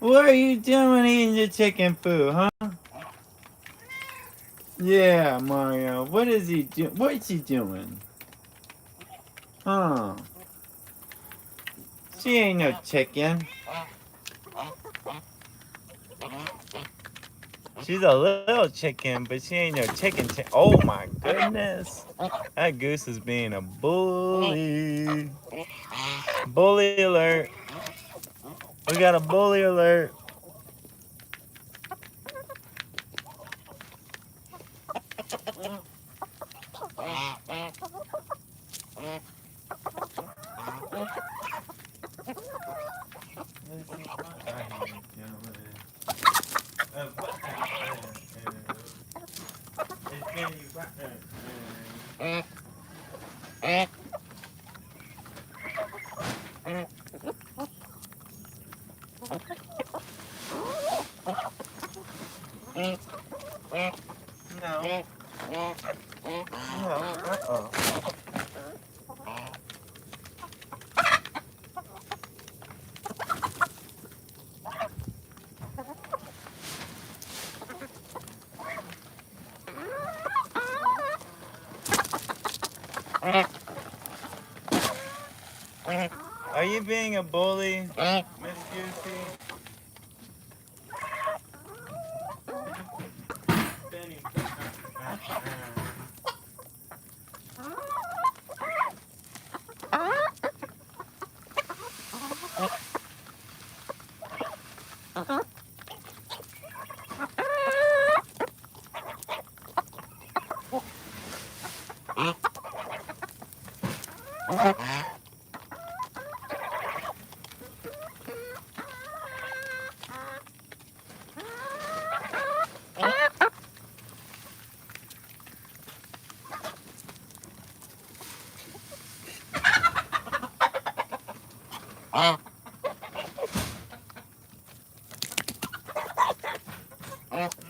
What are you doing eating the chicken food, huh? Yeah, Mario. What is he doing? What's he doing? Huh? She ain't no chicken. She's a little chicken, but she ain't no chicken. Oh my goodness. That goose is being a bully. Bully alert. We got a bully alert. No. No. Uh-oh. Are you being a bully, Miss Goofy? Benny.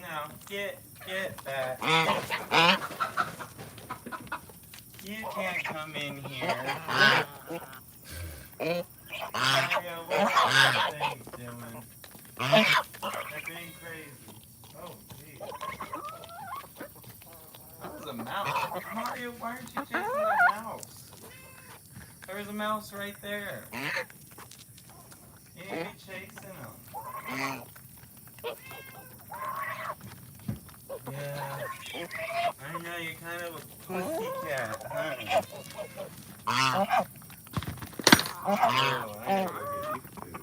No, get back. You can't come in here. Mario, what's that thing doing? They're being crazy. Oh, geez. That was a mouse. Mario, why aren't you chasing that mouse? There was a mouse right there. You need to be chasing him. Yeah. I know, you're kind of a pussy cat, huh? Oh, I gotta go get you food.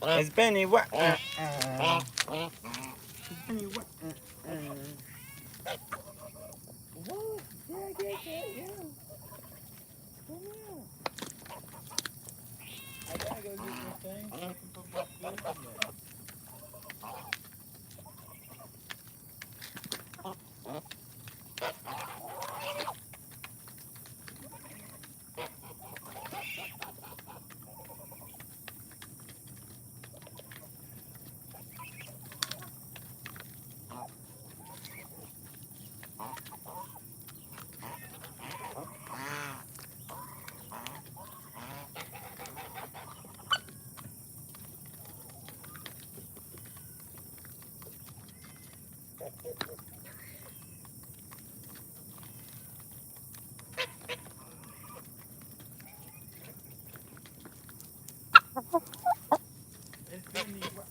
It's Benny. What? Benny. What? Whoa! Yeah. Come here. I gotta go get some things so I can put my food in there. It's Benny. What?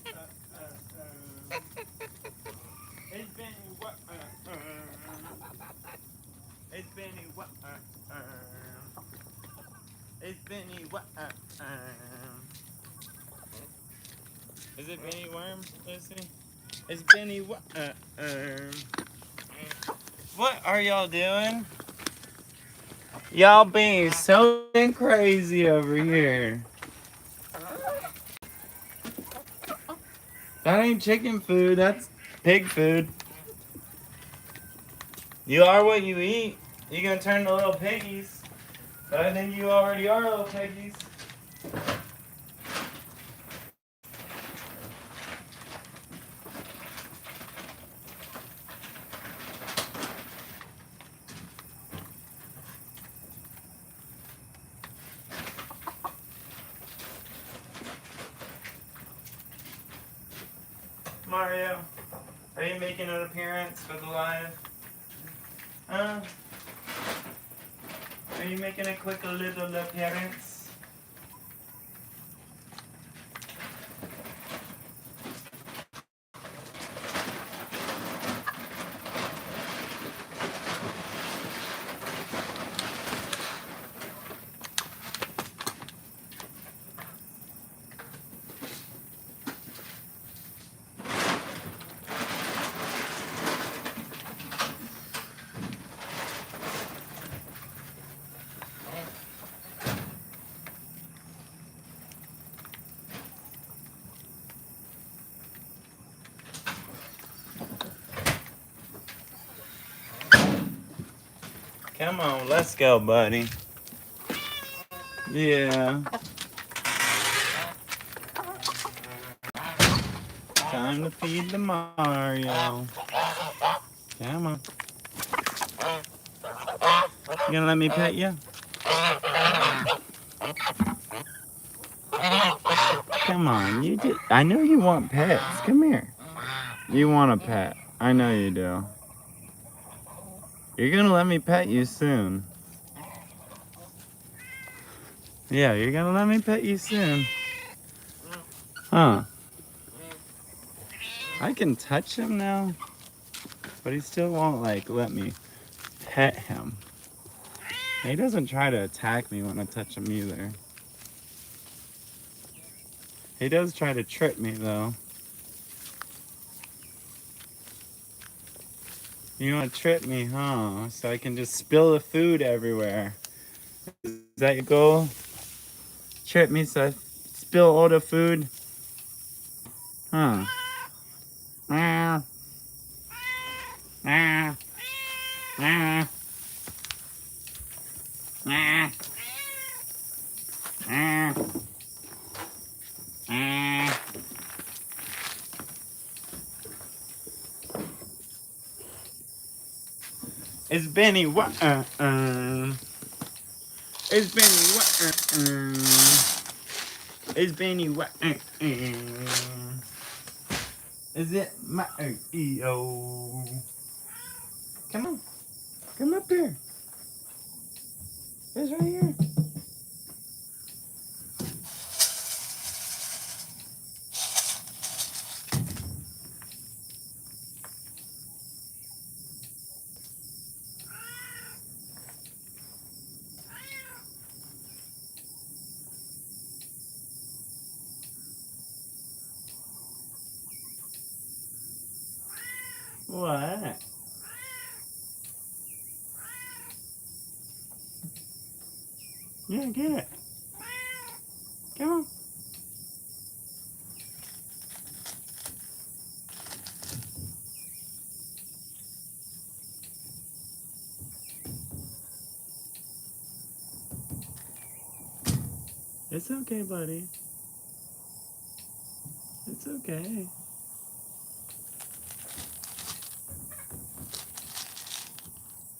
It's Benny. What? It's Benny. What? It's Benny. What? Is it Benny Worm, Lucy? It's Benny. What? What are y'all doing? Y'all being so crazy over here. That ain't chicken food. That's Pig food. You are what you eat. You're gonna turn to little piggies. But I think you already are little piggies. Mario, are you making an appearance for the live? Huh? Are you making a quick little appearance? Come on, let's go, buddy. Yeah. Time to feed the Mario. Come on. You gonna let me pet you? Come on, you did. I know you want pets. Come here. You want a pet. I know you do. You're gonna let me pet you soon. Yeah, you're gonna let me pet you soon. Huh. I can touch him now, but he still won't, like, let me pet him. He doesn't try to attack me when I touch him either. He does try to trip me, though. You want to trip me, huh? So I can just spill the food everywhere. Is that your goal? Trip me so I spill all the food? Huh? Meow. Meow. Meow. Meow. Meow. Meow. It's Benny. What? It's Benny. What? It's Benny. What? Is it my EO? Come on. Come up here. It's right here. What? Yeah, get it. Come on. It's okay, buddy. It's okay.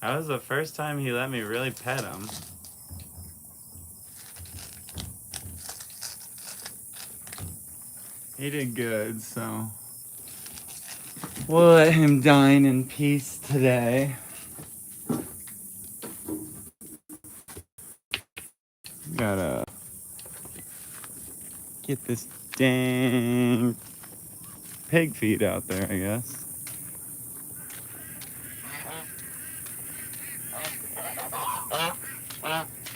That was the first time he let me really pet him. He did good, so we'll let him dine in peace today. Gotta get this dang pig feed out there, I guess.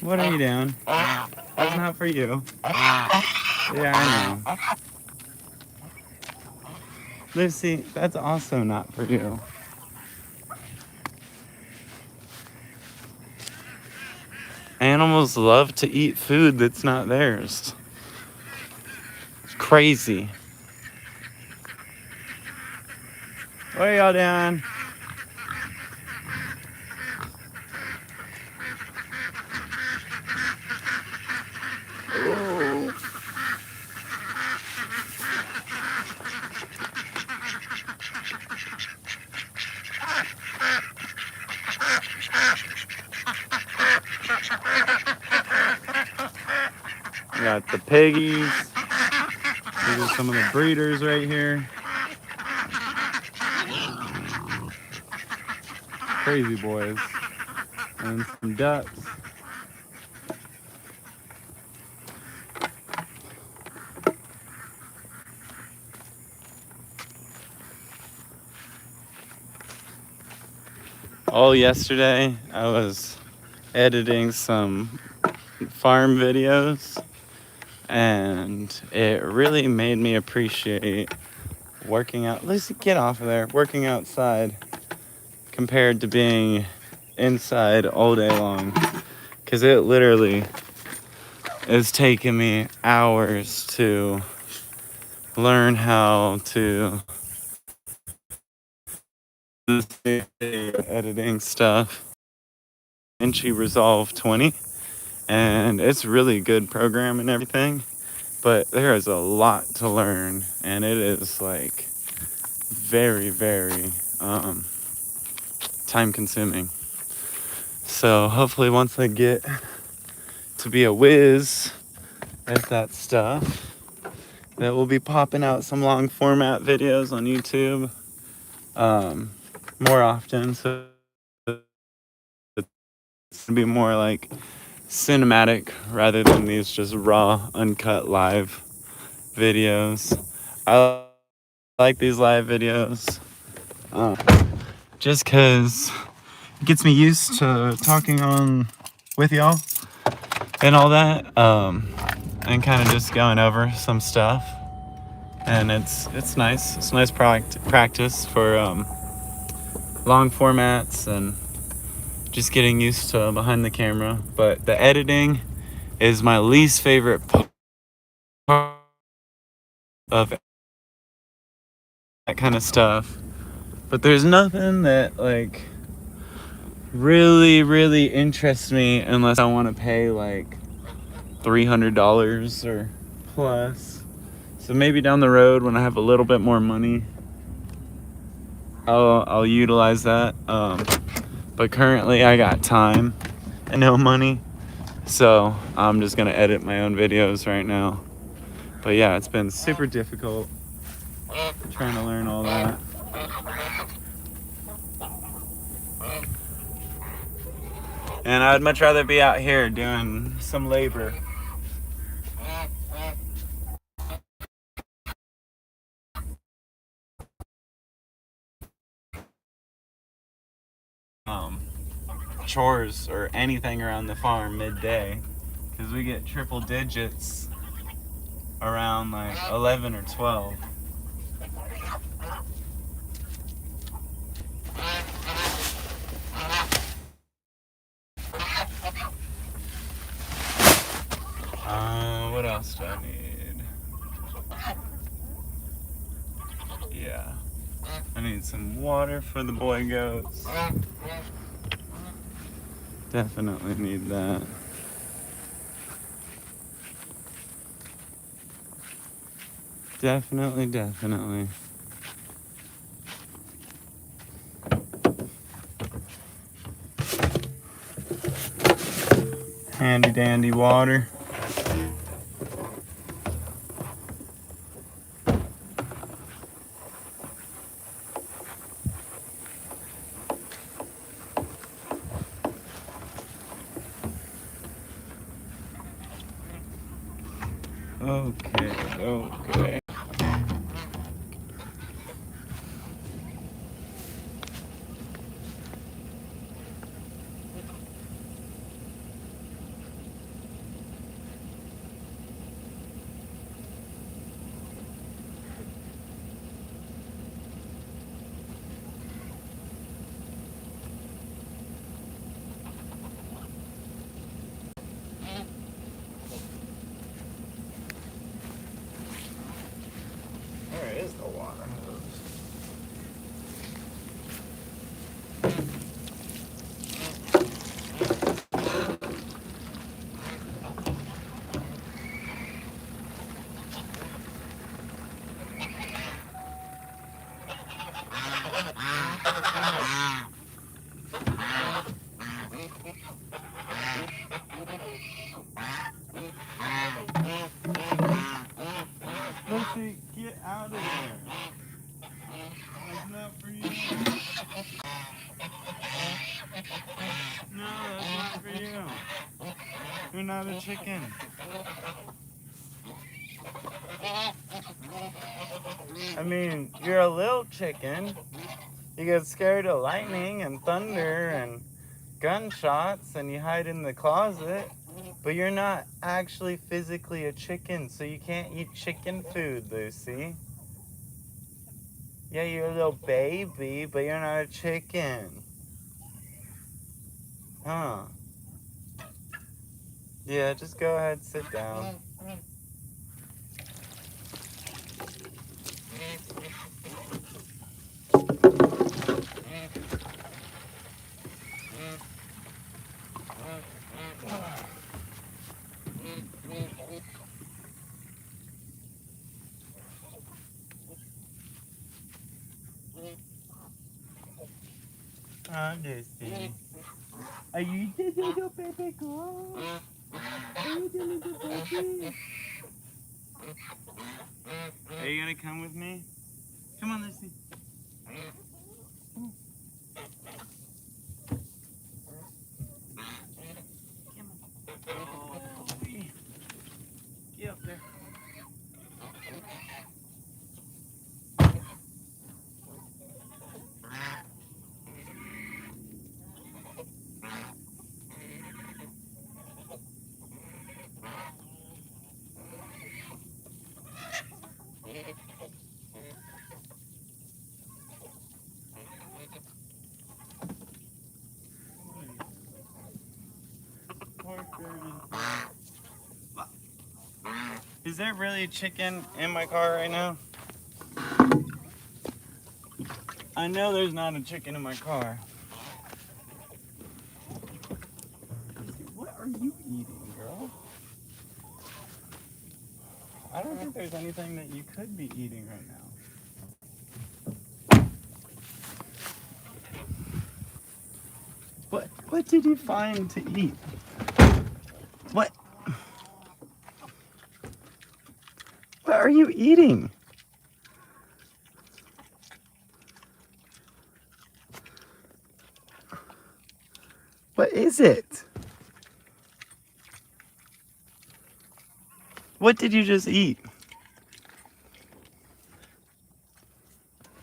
What are you doing? That's not for you. Yeah, I know. Lucy, that's also not for you. Animals love to eat food that's not theirs. It's crazy. What are y'all doing? We got the piggies. These are some of the breeders right here. Crazy boys. And some ducks. All yesterday I was editing some farm videos, and it really made me appreciate working out. Let's get off of there. Working outside compared to being inside all day long, because it literally is taking me hours to learn how to do editing stuff. DaVinci Resolve 20, and it's really good program and everything, but there is a lot to learn, and it is like very, very time consuming. So hopefully once I get to be a whiz at that stuff, that will be popping out some long format videos on YouTube more often, so it's gonna be more like cinematic rather than these just raw uncut live videos. I like these live videos just because it gets me used to talking on with y'all and all that, and kind of just going over some stuff, and it's nice. It's nice practice for long formats and just getting used to behind the camera. But the editing is my least favorite part of that kind of stuff. But there's nothing that like really interests me unless I want to pay like $300 or plus. So maybe down the road when I have a little bit more money, I'll utilize that. But currently I got time and no money, so I'm just gonna edit my own videos right now. But yeah, it's been super difficult trying to learn all that. And I'd much rather be out here doing some labor. Chores or anything around the farm midday, because we get triple digits around like 11 or 12. What else do I need? Yeah, I need some water for the boy goats. Definitely need that. Definitely. Handy dandy water. Okay. You're not a chicken. I mean, you're a little chicken. You get scared of lightning and thunder and gunshots and you hide in the closet. But you're not actually physically a chicken, so you can't eat chicken food, Lucy. Yeah, you're a little baby, but you're not a chicken. Huh. Yeah, just go ahead, sit down. Oh, Lucy. Are you the little baby girl? Are you the little baby? Are you gonna come with me? Come on, Lucy. Come on. Oh, get up there. Is there really a chicken in my car right now? I know there's not a chicken in my car. What are you eating, girl? I don't think there's anything that you could be eating right now. What did you find to eat? What? What are you eating? What is it? What did you just eat?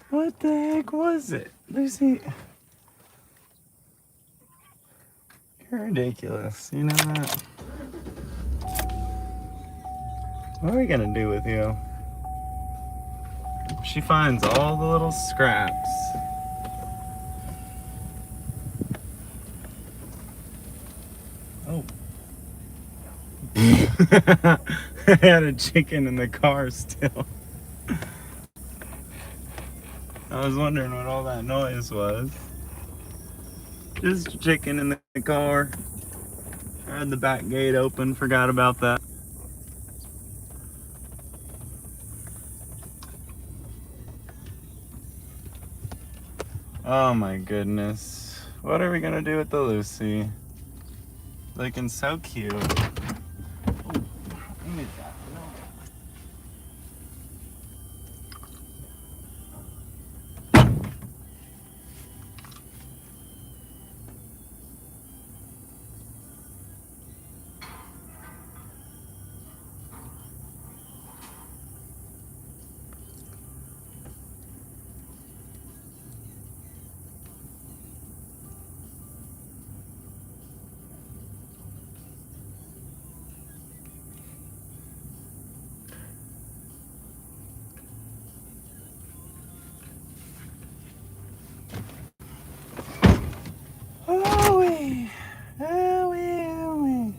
What the heck was it? Lucy, you're ridiculous. You know that? What are we gonna do with you? She finds all the little scraps. Oh. I had a chicken in the car still. I was wondering what all that noise was. Just a chicken in the car. I had the back gate open, forgot about that. Oh my goodness. What are we gonna do with the Lucy? Looking so cute. Oh, give me that. Ooey, ooey, ooey.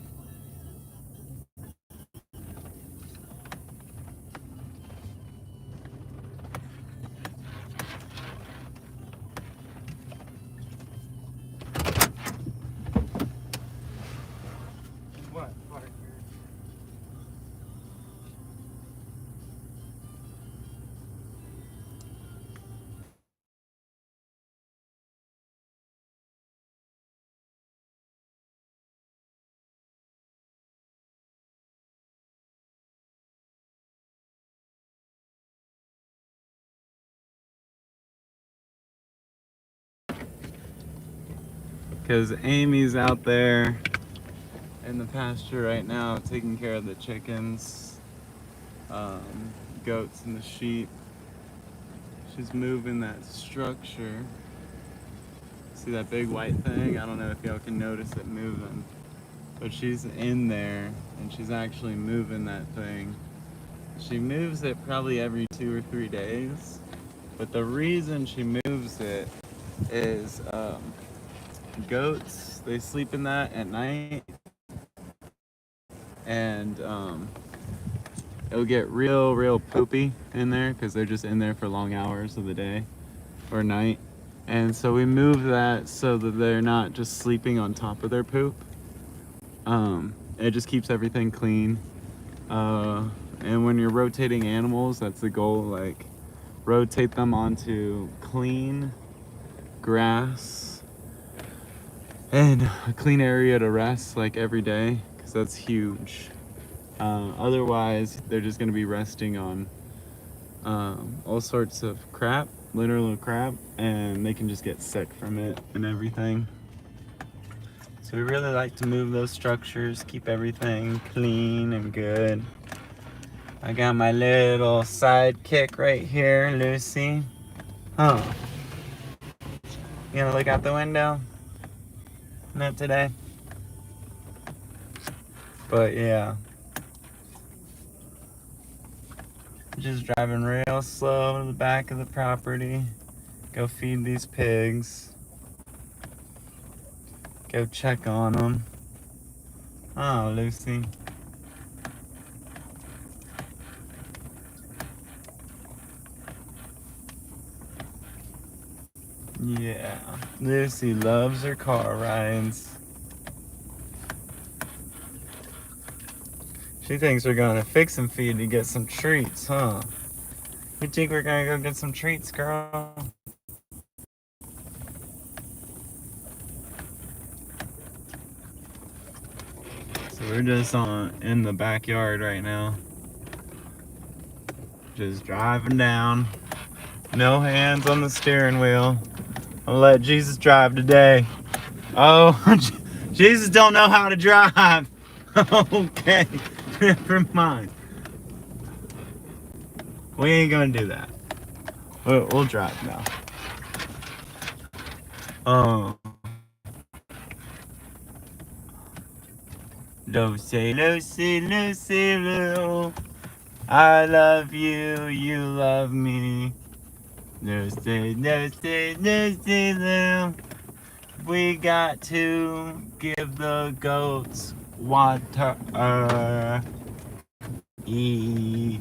What, Parker? Because Amy's out there in the pasture right now, taking care of the chickens, goats, and the sheep. She's moving that structure. See that big white thing? I don't know if y'all can notice it moving, but she's in there and she's actually moving that thing. She moves it probably every 2 or 3 days, but the reason she moves it is goats, they sleep in that at night, and it'll get real poopy in there because they're just in there for long hours of the day or night. And so we move that so that they're not just sleeping on top of their poop. It just keeps everything clean. And when you're rotating animals, that's the goal, like rotate them onto clean grass and a clean area to rest like every day, because that's huge. Otherwise, they're just going to be resting on all sorts of crap, literal crap, and they can just get sick from it and everything. So we really like to move those structures, keep everything clean and good. I got my little sidekick right here, Lucy. Huh. You gonna look out the window? Not today. But yeah. Just driving real slow to the back of the property. Go feed these pigs. Go check on them. Oh, Lucy. Yeah. Lucy loves her car rides. She thinks we're gonna fix and feed to get some treats, huh? You think we're gonna go get some treats, girl? So we're just in the backyard right now. Just driving down. No hands on the steering wheel. I'll let Jesus drive today. Oh, Jesus don't know how to drive. Okay, never mind. We ain't gonna do that. We'll drive now. Oh. Lucy, Lucy, Lucy, Lou. I love you, you love me. Lucy, Lucy, Lucy, Lou. We got to give the goats water. Eat.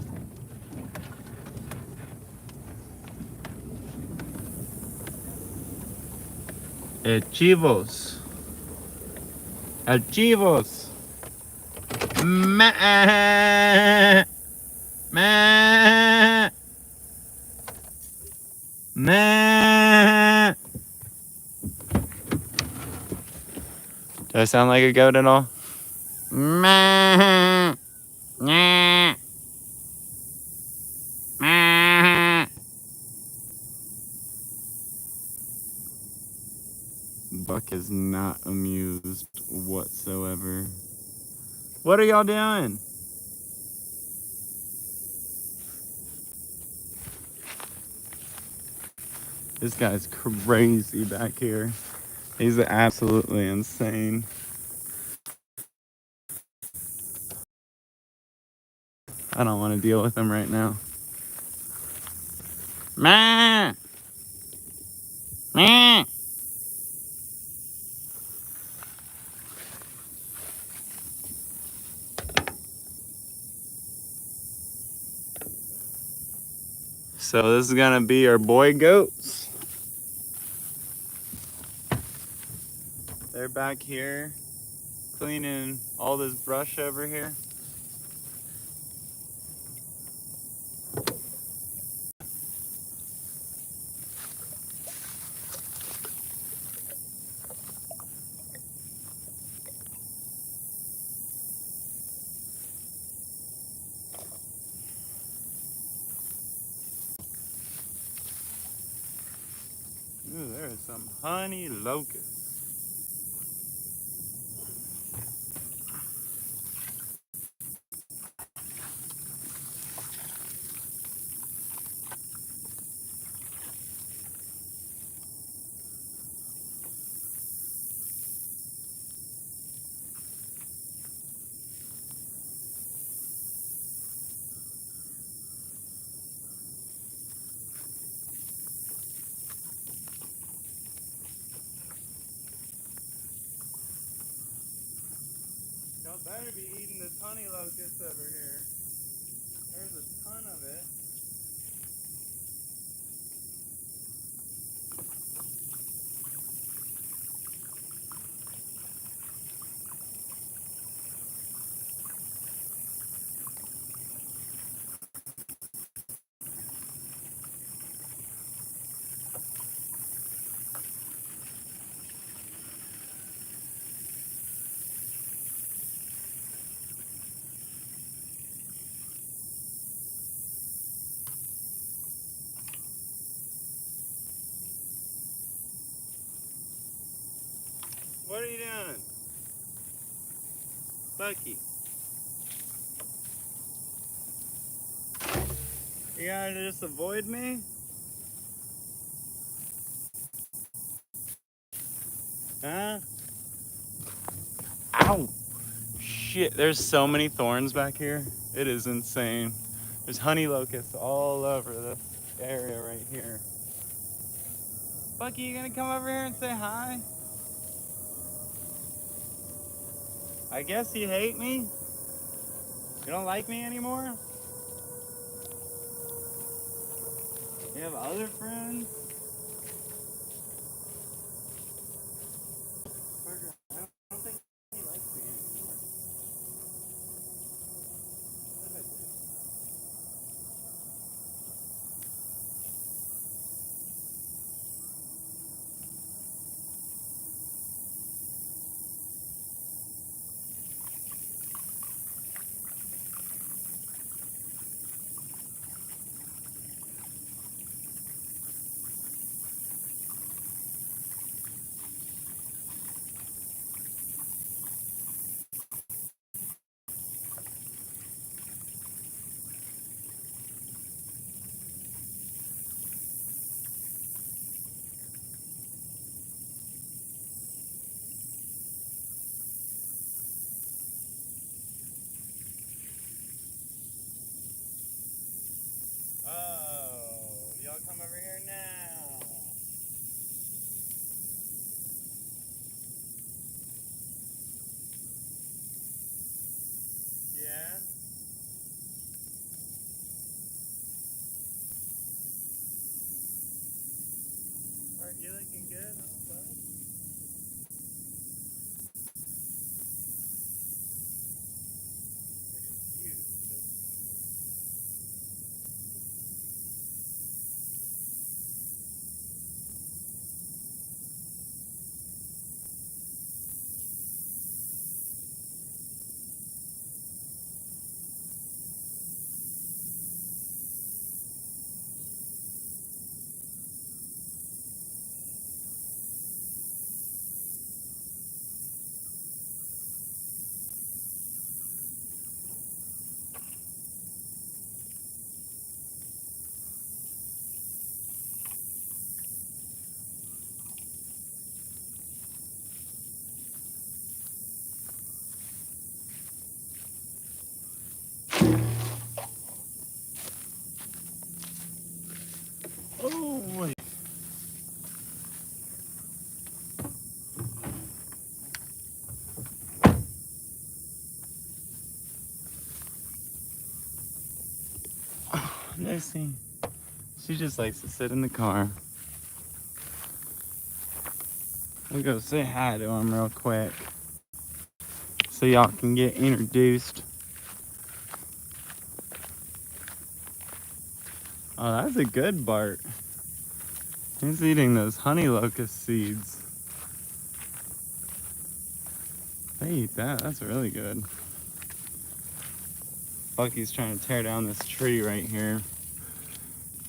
Chivos. Chivos. Meh. Meh. Meh. Do I sound like a goat at all? Meh. Meh. Meh. Buck is not amused whatsoever. What are y'all doing? This guy's crazy back here. He's absolutely insane. I don't want to deal with him right now. Meh! Meh! So this is gonna be our boy goats. They're back here cleaning all this brush over here. Ooh, there is some honey locusts. Y'all better be eating this honey locust over here. There's a ton of it. What are you doing? Bucky. You gotta just avoid me? Huh? Ow! Shit, there's so many thorns back here. It is insane. There's honey locusts all over this area right here. Bucky, you gonna come over here and say hi? I guess you hate me? You don't like me anymore? You have other friends? I don't think he likes me anymore. What did I do? Oh, y'all come over here now. Yeah? Are you looking good, huh, bud? Look at you. Oh, wait. Lucy. She just likes to sit in the car. We'll go say hi to him real quick so y'all can get introduced. Oh, that's a good Bart. He's eating those honey locust seeds. They eat that. That's really good. Bucky's trying to tear down this tree right here.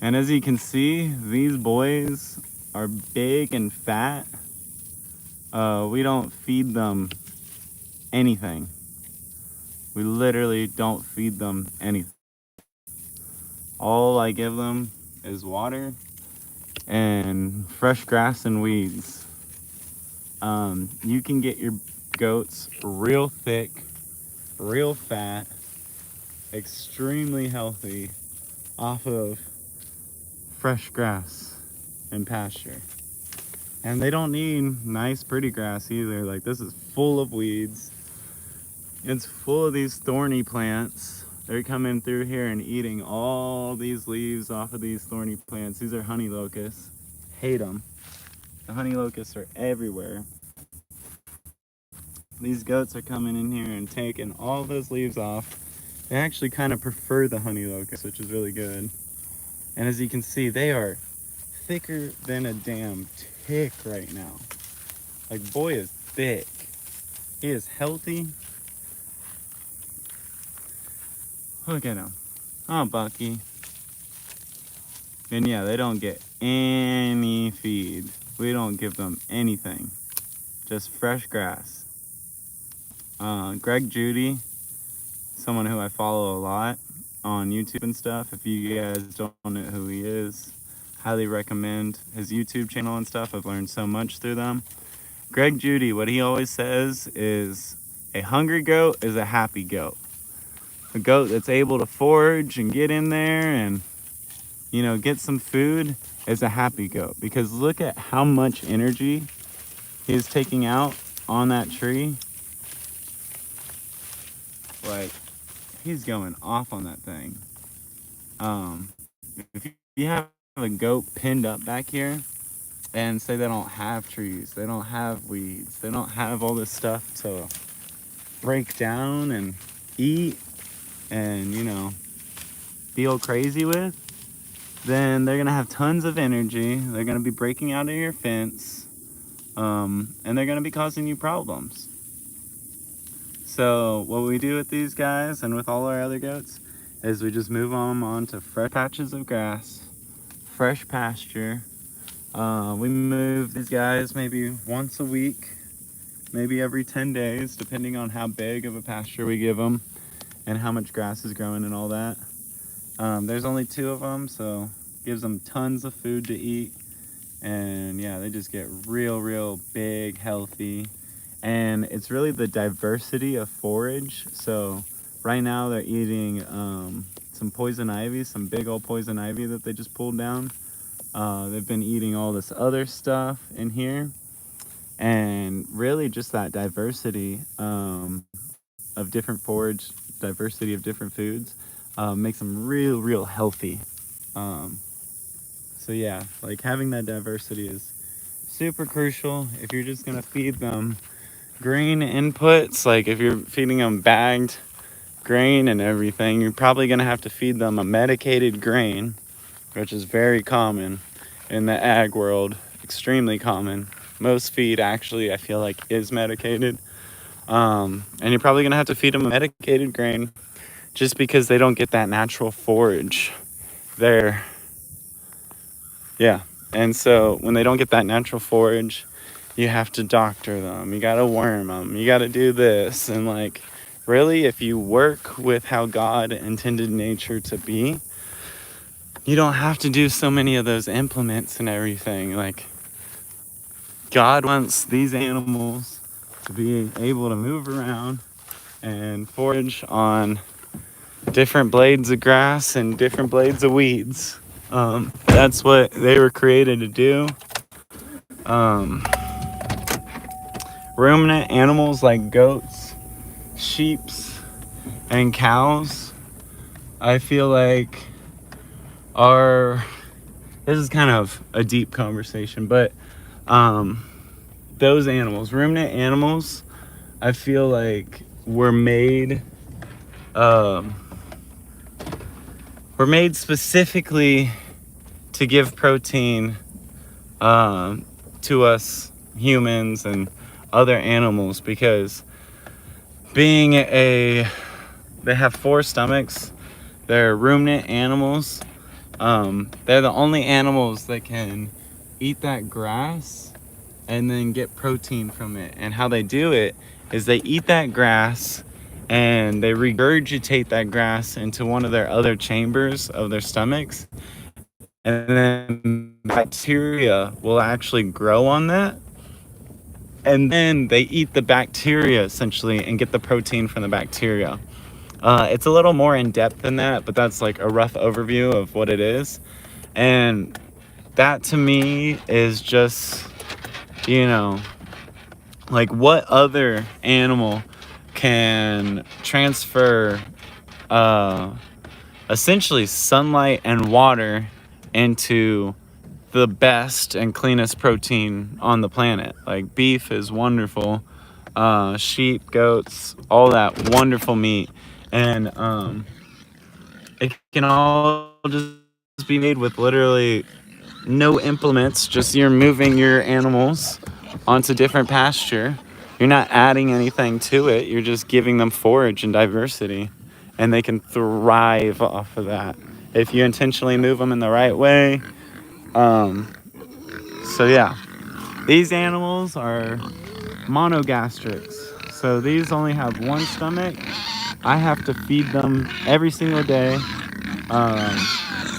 And as you can see, these boys are big and fat. We don't feed them anything. We literally don't feed them anything. All I give them is water and fresh grass and weeds. You can get your goats real thick, real fat, extremely healthy off of fresh grass and pasture. And they don't need nice, pretty grass either. Like, this is full of weeds. It's full of these thorny plants. They're coming through here and eating all these leaves off of these thorny plants. These are honey locusts. Hate them. The honey locusts are everywhere. These goats are coming in here and taking all those leaves off. They actually kind of prefer the honey locust, which is really good. And as you can see, they are thicker than a damn tick right now. Like, boy is thick. He is healthy. Look at him. Oh, Bucky. And yeah, they don't get any feed. We don't give them anything. Just fresh grass. Greg Judy, someone who I follow a lot on YouTube and stuff. If you guys don't know who he is, highly recommend his YouTube channel and stuff. I've learned so much through them. Greg Judy, what he always says is a hungry goat is a happy goat. A goat that's able to forage and get in there and, you know, get some food is a happy goat. Because look at how much energy he's taking out on that tree. Like, he's going off on that thing. If you have a goat pinned up back here and say they don't have trees, they don't have weeds, they don't have all this stuff to break down and eat and, you know, feel crazy with, then they're gonna have tons of energy. They're gonna be breaking out of your fence, and they're gonna be causing you problems. So what we do with these guys and with all our other goats is we just move them on to fresh patches of grass, fresh pasture. We move these guys maybe once a week, maybe every 10 days, depending on how big of a pasture we give them and how much grass is growing and all that. There's only 2 of them, so gives them tons of food to eat. And yeah, they just get real big, healthy. And it's really the diversity of forage. So right now they're eating some poison ivy, some big old poison ivy that they just pulled down. They've been eating all this other stuff in here. And really just that diversity of different forage, diversity of different foods makes them real healthy. So yeah, like having that diversity is super crucial. If you're just gonna feed them grain inputs, like if you're feeding them bagged grain and everything, you're probably gonna have to feed them a medicated grain, which is very common in the ag world, extremely common. Most feed actually, I feel like, is medicated. And you're probably gonna have to feed them a medicated grain just because they don't get that natural forage there. Yeah. And so when they don't get that natural forage, you have to doctor them. You got to worm them. You got to do this. And like, really, if you work with how God intended nature to be, you don't have to do so many of those implements and everything. Like, God wants these animals to be able to move around and forage on different blades of grass and different blades of weeds. That's what they were created to do. Ruminant animals like goats, sheeps, and cows, I feel like this is kind of a deep conversation, but those animals, ruminant animals, I feel like were made specifically to give protein to us humans and other animals, because they have 4 stomachs. They're ruminant animals. They're the only animals that can eat that grass and then get protein from it. And how they do it is they eat that grass and they regurgitate that grass into one of their other chambers of their stomachs. And then bacteria will actually grow on that. And then they eat the bacteria essentially and get the protein from the bacteria. It's a little more in depth than that, but that's like a rough overview of what it is. And that to me is just, you know, like what other animal can transfer essentially sunlight and water into the best and cleanest protein on the planet. Like beef is wonderful, sheep, goats, all that wonderful meat, and it can all just be made with literally no implements. Just you're moving your animals onto different pasture. You're not adding anything to it. You're just giving them forage and diversity, and they can thrive off of that if you intentionally move them in the right way. Um, so yeah, these animals are monogastrics. So these only have one stomach. I have to feed them every single day, um,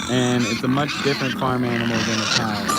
and it's a much different farm animal than a cow.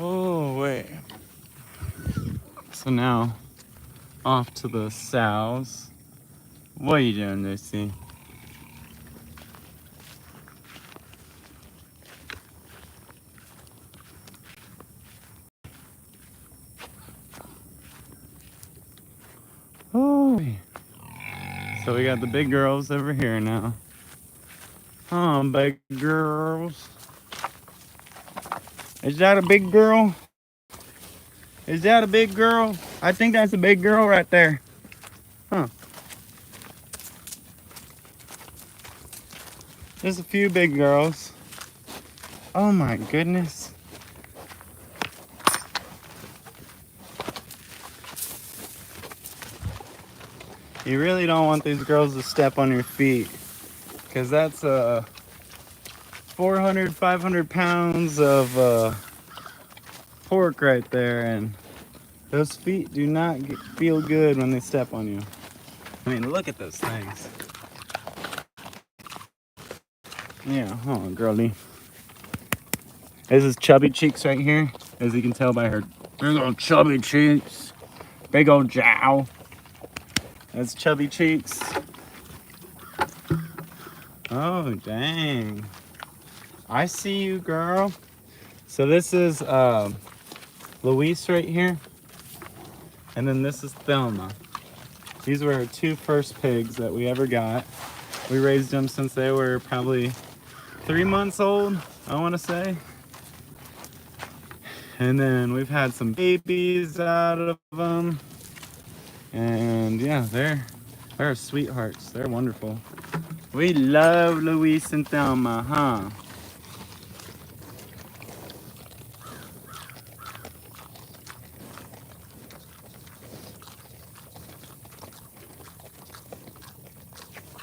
Oh wait. So now off to the sows. What are you doing, Lucy? Oh. So we got the big girls over here now. Big girls. Is that a big girl? Is that a big girl? I think that's a big girl right there. Huh. There's a few big girls. Oh my goodness. You really don't want these girls to step on your feet, because that's 400, 500 pounds of pork right there, and those feet do not feel good when they step on you. I mean, look at those things. Yeah, hold on, girlie. This is Chubby Cheeks right here, as you can tell by her big old chubby cheeks, big old jowl. That's Chubby Cheeks. Oh, dang. I see you, girl. So this is Luis right here. And then this is Thelma. These were our two first pigs that we ever got. We raised them since they were probably 3 months old, I want to say. And then we've had some babies out of them. And yeah, they're sweethearts. They're wonderful. We love Luis and Thelma, huh?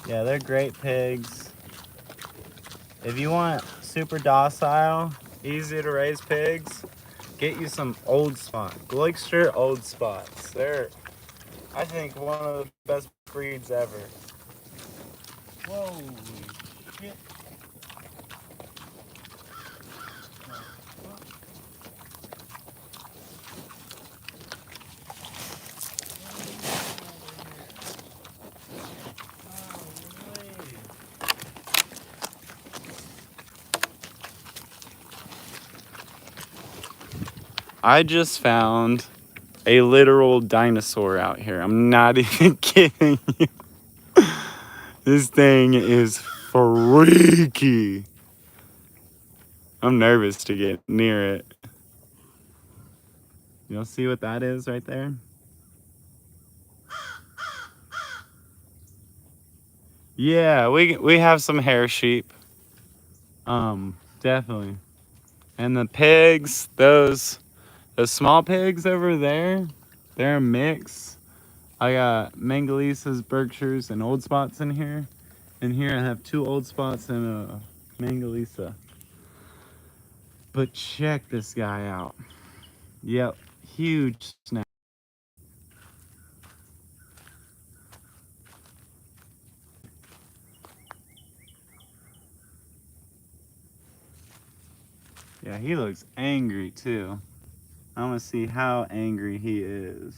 Yeah, they're great pigs. If you want super docile, easy to raise pigs, get you some old spot. Gloucester old spots. They're, I think, one of the best breeds ever. Whoa, shit. I just found a literal dinosaur out here. I'm not even kidding you. This thing is freaky. I'm nervous to get near it. You'll see what that is right there? Yeah, we have some hair sheep. Definitely. And the pigs, those small pigs over there, they're a mix. I got Mangalisas, Berkshires, and Old Spots in here. And here I have two Old Spots and a Mangalisa. But check this guy out. Yep, huge snap. Yeah, he looks angry too. I want to see how angry he is.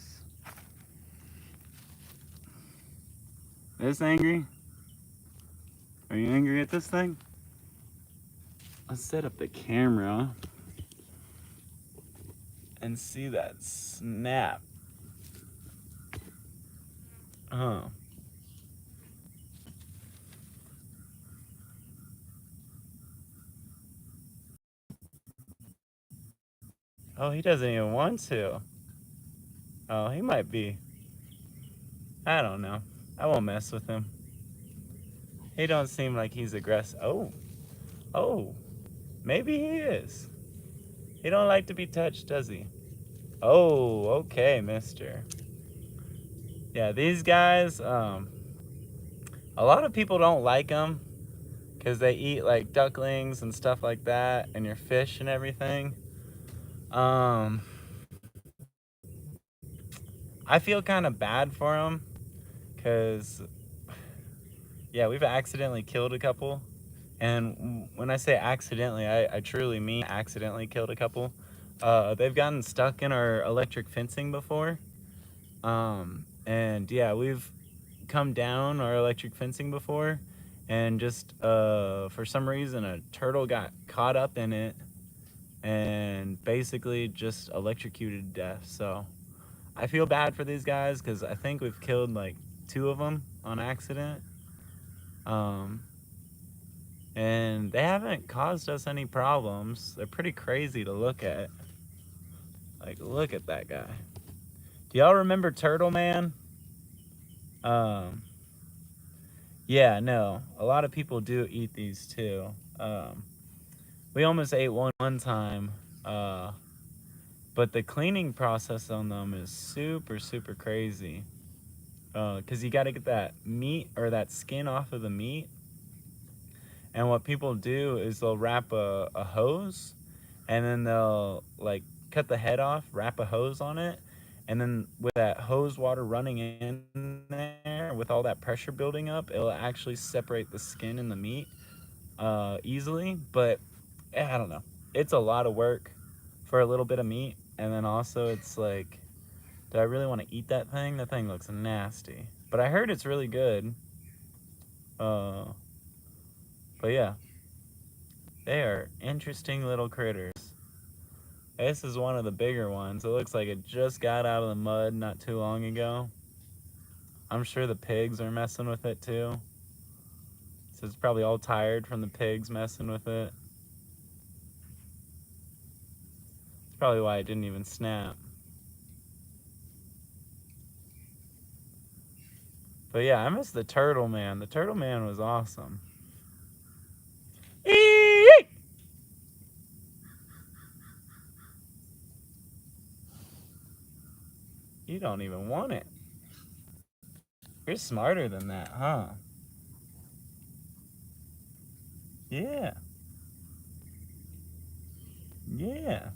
This angry? Are you angry at this thing? Let's set up the camera and see that snap. Oh. Oh, he doesn't even want to. Oh, he might be. I don't know. I won't mess with him. He don't seem like he's aggressive. Oh. Oh. Maybe he is. He don't like to be touched, does he? Oh, okay, mister. Yeah, these guys, a lot of people don't like them because they eat like ducklings and stuff like that and your fish and everything. Um, I feel kind of bad for them because, yeah, we've accidentally killed a couple. And when I say accidentally, I truly mean accidentally killed a couple. They've gotten stuck in our electric fencing before. And yeah, we've come down our electric fencing before, and just for some reason a turtle got caught up in it and basically just electrocuted to death. So I feel bad for these guys because I think we've killed like two of them on accident. Um, and they haven't caused us any problems. They're pretty crazy to look at. Like, look at that guy. Do y'all remember Turtle Man? Um, yeah, no. A lot of people do eat these too. We almost ate one time, uh, but the cleaning process on them is super, super crazy. Because you got to get that meat or that skin off of the meat. And what people do is they'll wrap a hose, and then they'll like cut the head off, wrap a hose on it, and then with that hose water running in there, with all that pressure building up, it'll actually separate the skin and the meat easily. But I don't know. It's a lot of work for a little bit of meat, and then also it's like, do I really want to eat that thing? That thing looks nasty. but I heard it's really good. Uh, but yeah, they are interesting little critters. This is one of the bigger ones. It looks like it just got out of the mud not too long ago. I'm sure the pigs are messing with it too. So it's probably all tired from the pigs messing with it. It's probably why it didn't even snap. But yeah, I miss the Turtle Man. The Turtle Man was awesome. Eek! You don't even want it. You're smarter than that, huh? Yeah. Yeah.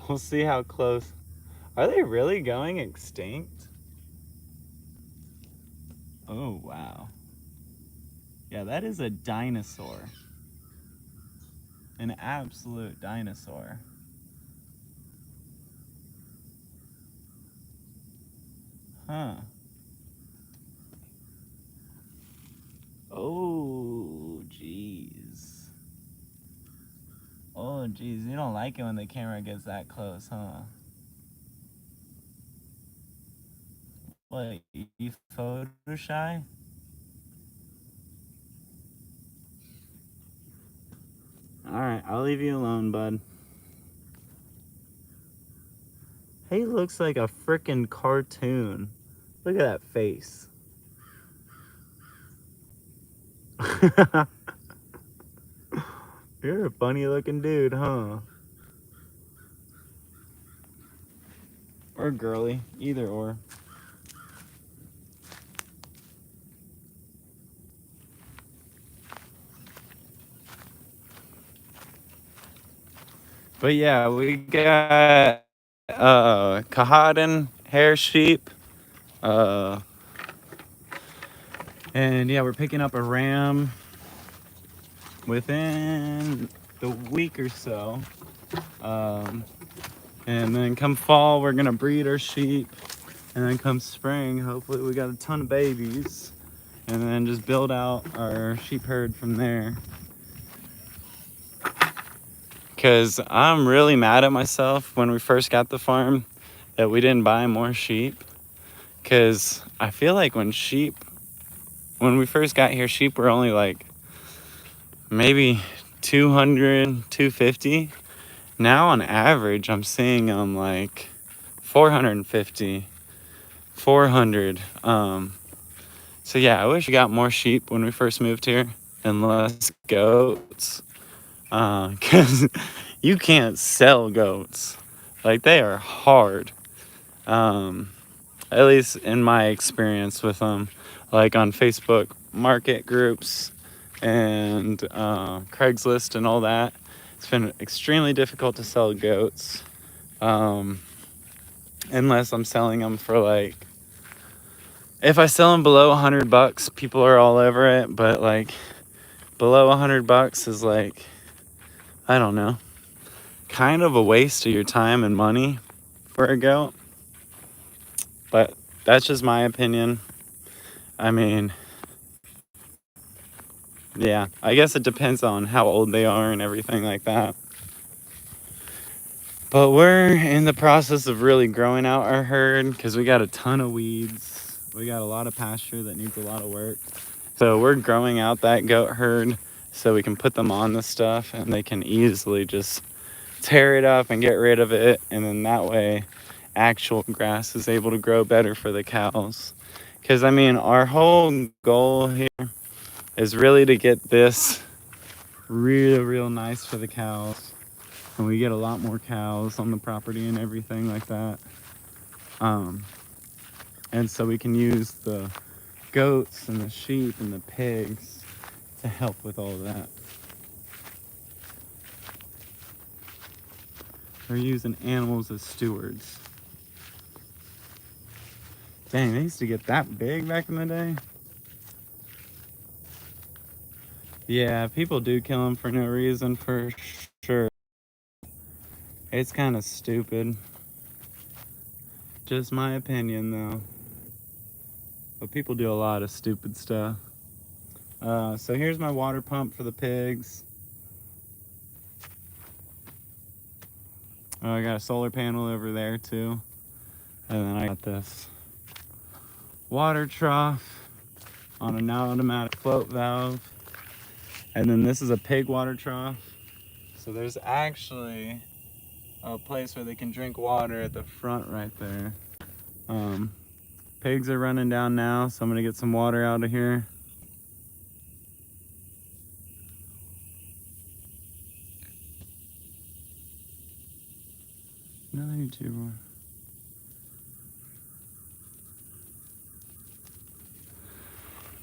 We'll see how close. Are they really going extinct? Oh, wow. Yeah, that is a dinosaur. An absolute dinosaur. Huh. Oh, jeez. Oh, jeez. You don't like it when the camera gets that close, huh? What, you photo shy? Alright, I'll leave you alone, bud. He looks like a freaking cartoon. Look at that face. You're a funny looking dude, huh? Or girly, either or. But yeah, we got Kehadin hair sheep. Uh, and yeah, we're picking up a ram within the week or so. Um, and then come fall, we're gonna breed our sheep. And then come spring, hopefully we got a ton of babies. And then just build out our sheep herd from there. Because I'm really mad at myself when we first got the farm that we didn't buy more sheep. Because I feel like when we first got here, sheep were only like maybe 200, 250. Now on average, I'm seeing them like 450, 400. So yeah, I wish we got more sheep when we first moved here and less goats. Because you can't sell goats. Like, they are hard. At least in my experience with them. Like on Facebook market groups and Craigslist and all that. It's been extremely difficult to sell goats. Unless I'm selling them for like, if I sell them below $100, people are all over it. But like below $100 is like, I don't know, kind of a waste of your time and money for a goat. But that's just my opinion. I mean, yeah, I guess it depends on how old they are and everything like that. But we're in the process of really growing out our herd because we got a ton of weeds. We got a lot of pasture that needs a lot of work. So we're growing out that goat herd so we can put them on the stuff and they can easily just tear it up and get rid of it. And then that way, actual grass is able to grow better for the cows. Because, I mean, our whole goal here is really to get this real nice for the cows. And we get a lot more cows on the property and everything like that. And so we can use the goats and the sheep and the pigs to help with all that. We're using animals as stewards. Dang, they used to get that big back in the day. Yeah, people do kill them for no reason, for sure. It's kind of stupid. Just my opinion, though. But people do a lot of stupid stuff. So here's my water pump for the pigs. I got a solar panel over there too. And then I got this water trough on an automatic float valve. And then this is a pig water trough. So there's actually a place where they can drink water at the front right there. Pigs are running down now, so I'm gonna get some water out of here. Another YouTuber.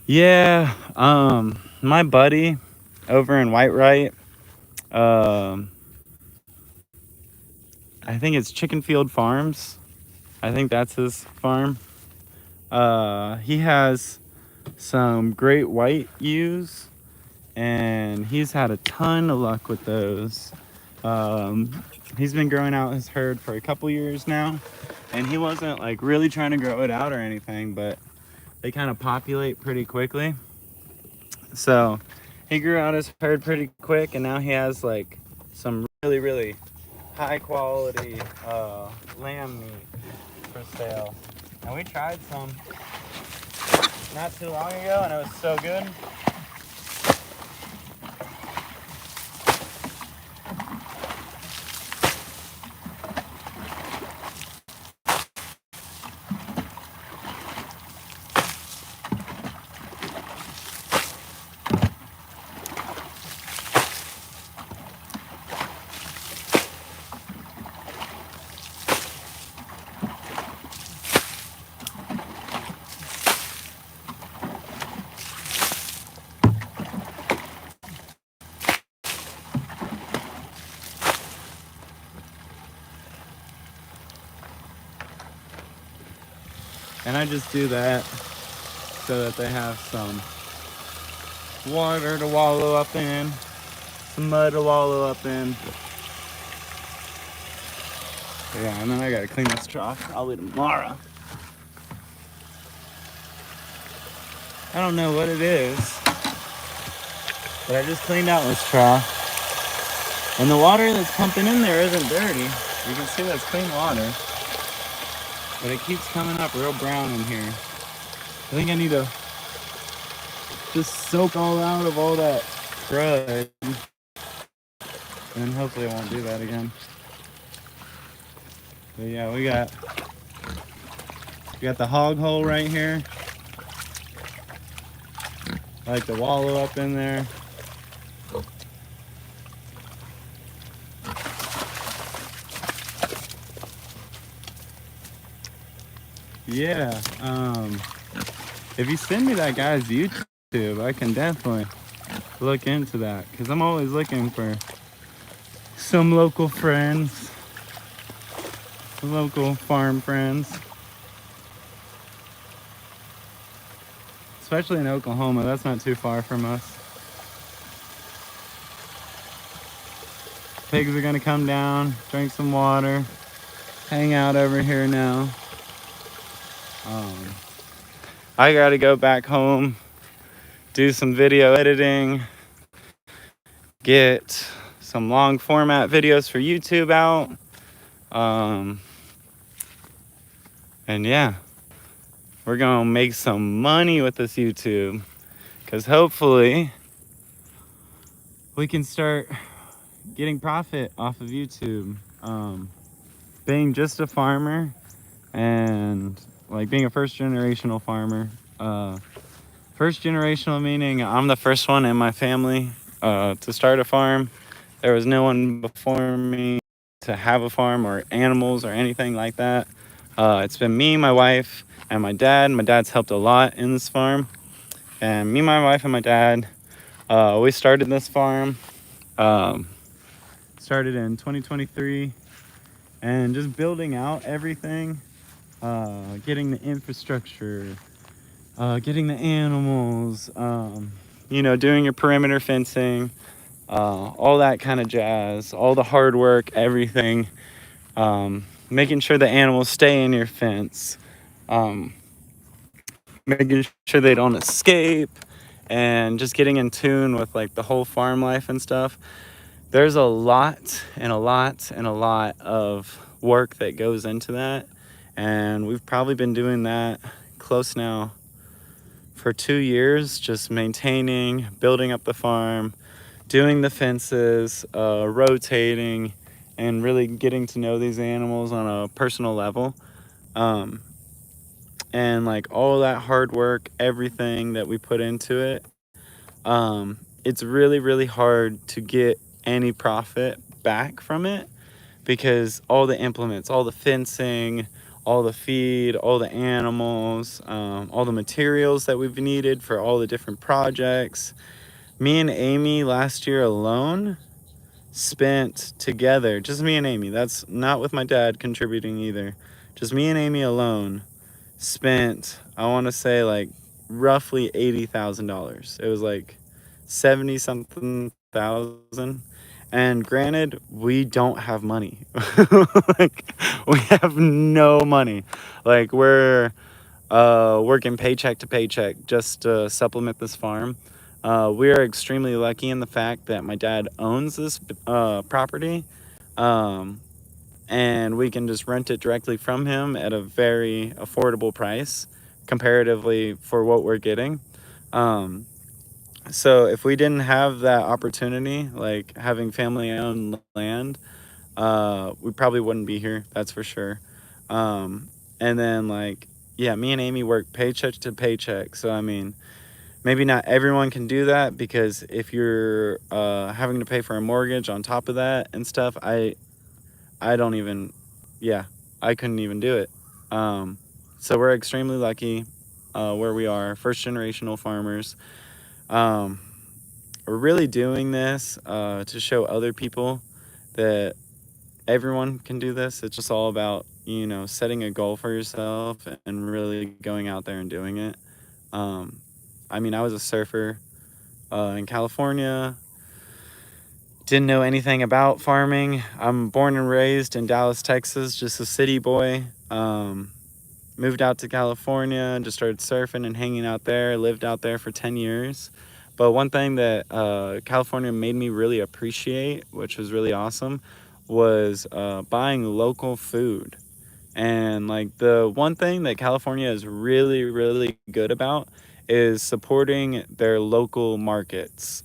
Yeah, my buddy over in Whitewright, I think it's Chickenfield Farms. I think that's his farm. He has some great white ewes, and he's had a ton of luck with those. He's been growing out his herd for a couple years now, and he wasn't like really trying to grow it out or anything, but they kind of populate pretty quickly. So he grew out his herd pretty quick, and now he has like some really high quality lamb meat for sale. And we tried some not too long ago, and it was so good. And I just do that so that they have some water to wallow up in, some mud to wallow up in. Yeah, and then I gotta clean this trough probably tomorrow. I don't know what it is, but I just cleaned out this trough. And the water that's pumping in there isn't dirty. You can see that's clean water. But it keeps coming up real brown in here. I think I need to just soak all out of all that crud. And hopefully I won't do that again. But yeah, we got the hog hole right here. I like to wallow up in there. Yeah, if you send me that guy's YouTube, I can definitely look into that, because I'm always looking for some local friends, local farm friends, especially in Oklahoma. That's not too far from us. Pigs are gonna come down, drink some water, hang out over here now. I gotta go back home, do some video editing, get some long format videos for YouTube out. And yeah, we're gonna make some money with this YouTube, because hopefully we can start getting profit off of YouTube. Being just a farmer and like being a first generational farmer. First generational meaning I'm the first one in my family to start a farm. There was no one before me to have a farm or animals or anything like that. It's been me, my wife, and my dad. My dad's helped a lot in this farm. And me, my wife, and my dad, we started this farm. Started in 2023. And just building out everything. Getting the infrastructure. Getting the animals. Doing your perimeter fencing. All that kind of jazz. All the hard work, everything. making sure the animals stay in your fence, um, making sure they don't escape, and just getting in tune with like the whole farm life and stuff. There's a lot and a lot and a lot of work that goes into that, and we've probably been doing that close now for 2 years, just maintaining, building up the farm, doing the fences, rotating, and really getting to know these animals on a personal level. Um, and like all that hard work, everything that we put into it, it's really, really hard to get any profit back from it because all the implements, all the fencing, all the feed, all the animals, all the materials that we've needed for all the different projects. Me and Amy last year alone spent together, just me and Amy, that's not with my dad contributing either, just me and Amy alone spent, I want to say, like roughly $80,000. It was like 70 something thousand. And granted, we don't have money. Like, we have no money. Like, we're working paycheck to paycheck just to supplement this farm. We are extremely lucky in the fact that my dad owns this property. Um, and we can just rent it directly from him at a very affordable price comparatively for what we're getting. Um, so if we didn't have that opportunity, like having family owned land, we probably wouldn't be here, that's for sure. And then like, yeah, me and Amy work paycheck to paycheck. So I mean, maybe not everyone can do that because if you're having to pay for a mortgage on top of that and stuff, I don't even, yeah, I couldn't even do it. Um, so we're extremely lucky where we are, first generational farmers. Um, we're really doing this to show other people that everyone can do this. It's just all about, you know, setting a goal for yourself and really going out there and doing it. Um, I mean, I was a surfer in California, didn't know anything about farming. I'm born and raised in Dallas, Texas, just a city boy. Moved out to California and just started surfing and hanging out there. Lived out there for 10 years. But one thing that California made me really appreciate, which was really awesome, was buying local food. And like the one thing that California is really, really good about is supporting their local markets.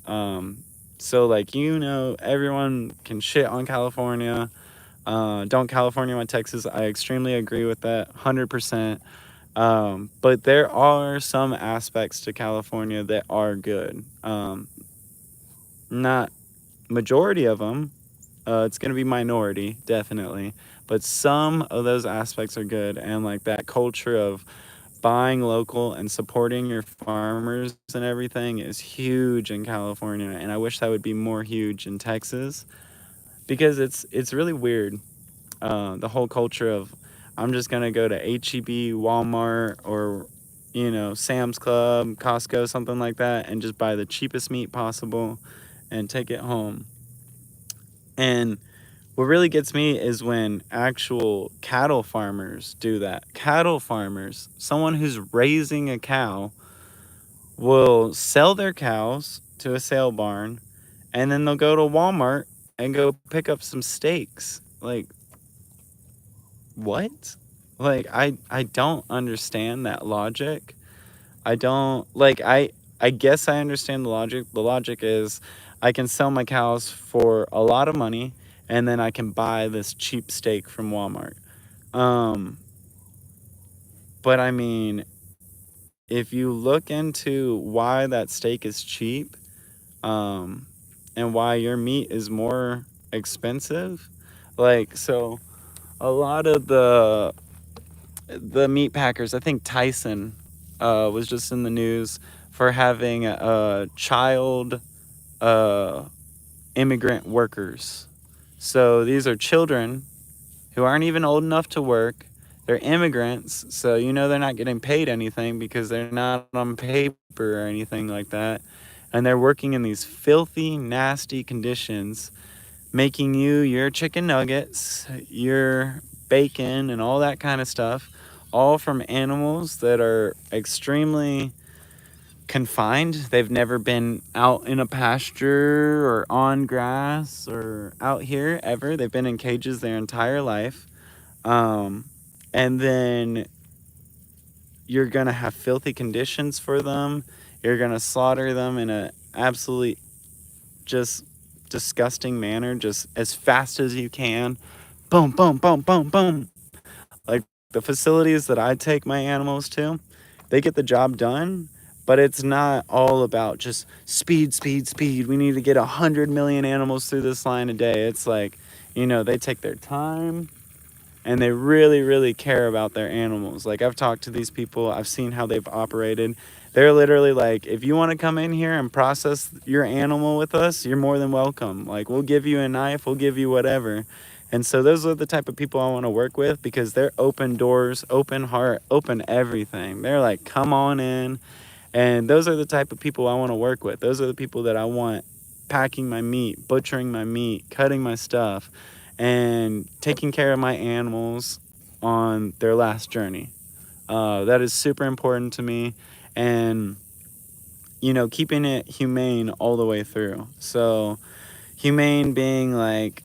So like, you know, everyone can shit on California. Don't California my Texas. I extremely agree with that, 100%. But there are some aspects to California that are good. Not majority of them. It's gonna be minority, definitely. But some of those aspects are good, and like that culture of buying local and supporting your farmers and everything is huge in California, and I wish that would be more huge in Texas because it's really weird. The whole culture of I'm just gonna go to HEB, Walmart, or you know, Sam's Club, Costco, something like that, and just buy the cheapest meat possible and take it home. And what really gets me is when actual cattle farmers do that. Cattle farmers, someone who's raising a cow, will sell their cows to a sale barn, and then they'll go to Walmart and go pick up some steaks. Like, what? Like, I don't understand that logic. I don't like I guess I understand the logic. The logic is I can sell my cows for a lot of money and then I can buy this cheap steak from Walmart. Um but I mean, if you look into why that steak is cheap, um and why your meat is more expensive, like so a lot of the meat packers, I think Tyson was just in the news for having child uh, immigrant workers. So these are children who aren't even old enough to work. They're immigrants, so you know they're not getting paid anything because they're not on paper or anything like that. And they're working in these filthy, nasty conditions, making you your chicken nuggets, your bacon and all that kind of stuff, all from animals that are extremely confined. They've never been out in a pasture or on grass or out here ever. They've been in cages their entire life. Um, and then you're gonna have filthy conditions for them. You're gonna slaughter them in a absolutely just disgusting manner, just as fast as you can. Boom, boom, boom, boom, boom. Like the facilities that I take my animals to, they get the job done, but it's not all about just speed, speed, speed. We need to get 100 million animals through this line a day. It's like, they take their time and they really, really care about their animals. Like, I've talked to these people, I've seen how they've operated. They're literally like, if you want to come in here and process your animal with us, you're more than welcome. Like, we'll give you a knife, we'll give you whatever. And so those are the type of people I want to work with, because they're open doors, open heart, open everything. They're like, come on in. And those are the type of people I want to work with. Those are the people that I want packing my meat, butchering my meat, cutting my stuff, and taking care of my animals on their last journey. That is super important to me. And, keeping it humane all the way through. So, humane being like,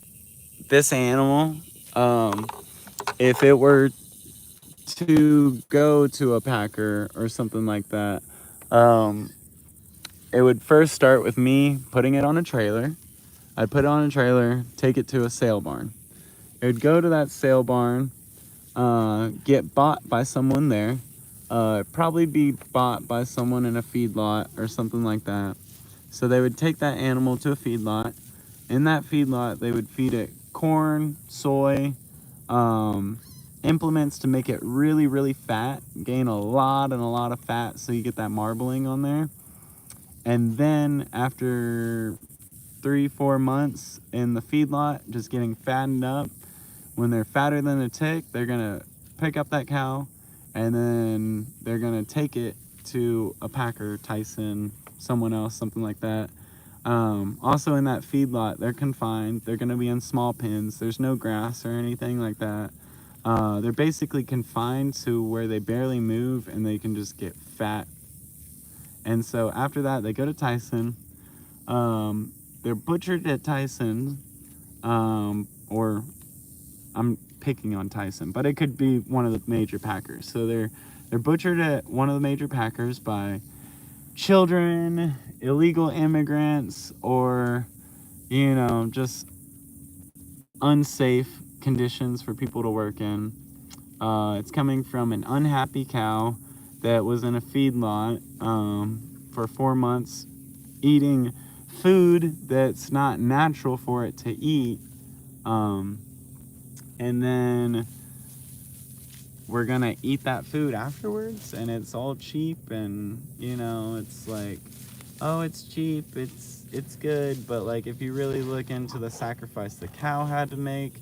this animal, if it were to go to a packer or something like that, um, it would first start with me putting it on a trailer. I'd put it on a trailer, take it to a sale barn. It would go to that sale barn, get bought by someone there, probably be bought by someone in a feedlot or something like that. So they would take that animal to a feedlot. In that feedlot, they would feed it corn, soy, um, implements to make it really, really fat, gain a lot and a lot of fat so you get that marbling on there. And then after 3-4 months in the feedlot, just getting fattened up, when they're fatter than a tick, they're gonna pick up that cow and then they're gonna take it to a packer, Tyson, someone else, something like that. Also in that feedlot, they're confined. They're gonna be in small pens. There's no grass or anything like that. They're basically confined to where they barely move and they can just get fat. And so after that, they go to Tyson. They're butchered at Tyson, or I'm picking on Tyson, but it could be one of the major packers. So they're butchered at one of the major packers by children, illegal immigrants, or just unsafe conditions for people to work in. It's coming from an unhappy cow that was in a feedlot for 4 months, eating food that's not natural for it to eat. And then we're gonna eat that food afterwards, and it's all cheap, and it's like, oh, it's cheap, it's good, but like, if you really look into the sacrifice the cow had to make,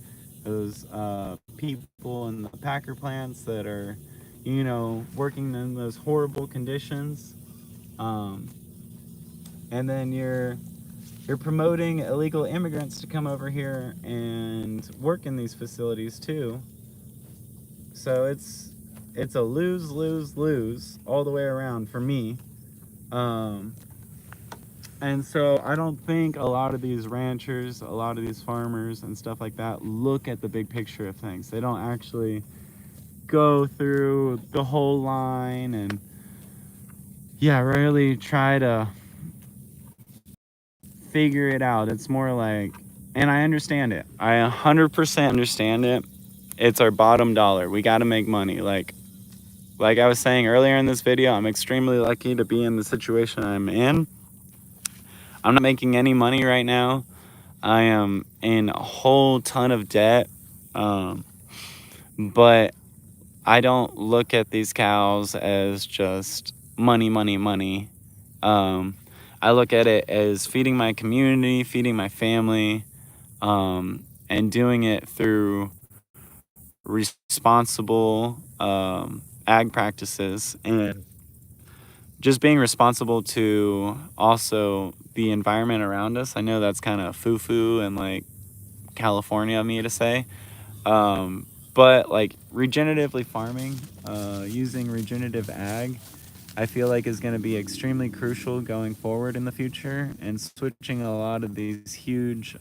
those people in the packer plants that are working in those horrible conditions, um, and then you're promoting illegal immigrants to come over here and work in these facilities too. So it's a lose, lose, lose all the way around for me. Um, and so I don't think a lot of these ranchers, a lot of these farmers and stuff like that look at the big picture of things. They don't actually go through the whole line and really try to figure it out. It's more like, and I understand it. I 100% understand it. It's our bottom dollar. We got to make money. Like I was saying earlier in this video, I'm extremely lucky to be in the situation I'm in. I'm not making any money right now. I am in a whole ton of debt. But I don't look at these cows as just money, money, money. I look at it as feeding my community, feeding my family, and doing it through responsible ag practices, and just being responsible to also the environment around us. I know that's kind of foo-foo and like California of me to say, But like regeneratively farming, using regenerative ag, I feel like is going to be extremely crucial going forward in the future, and switching a lot of these huge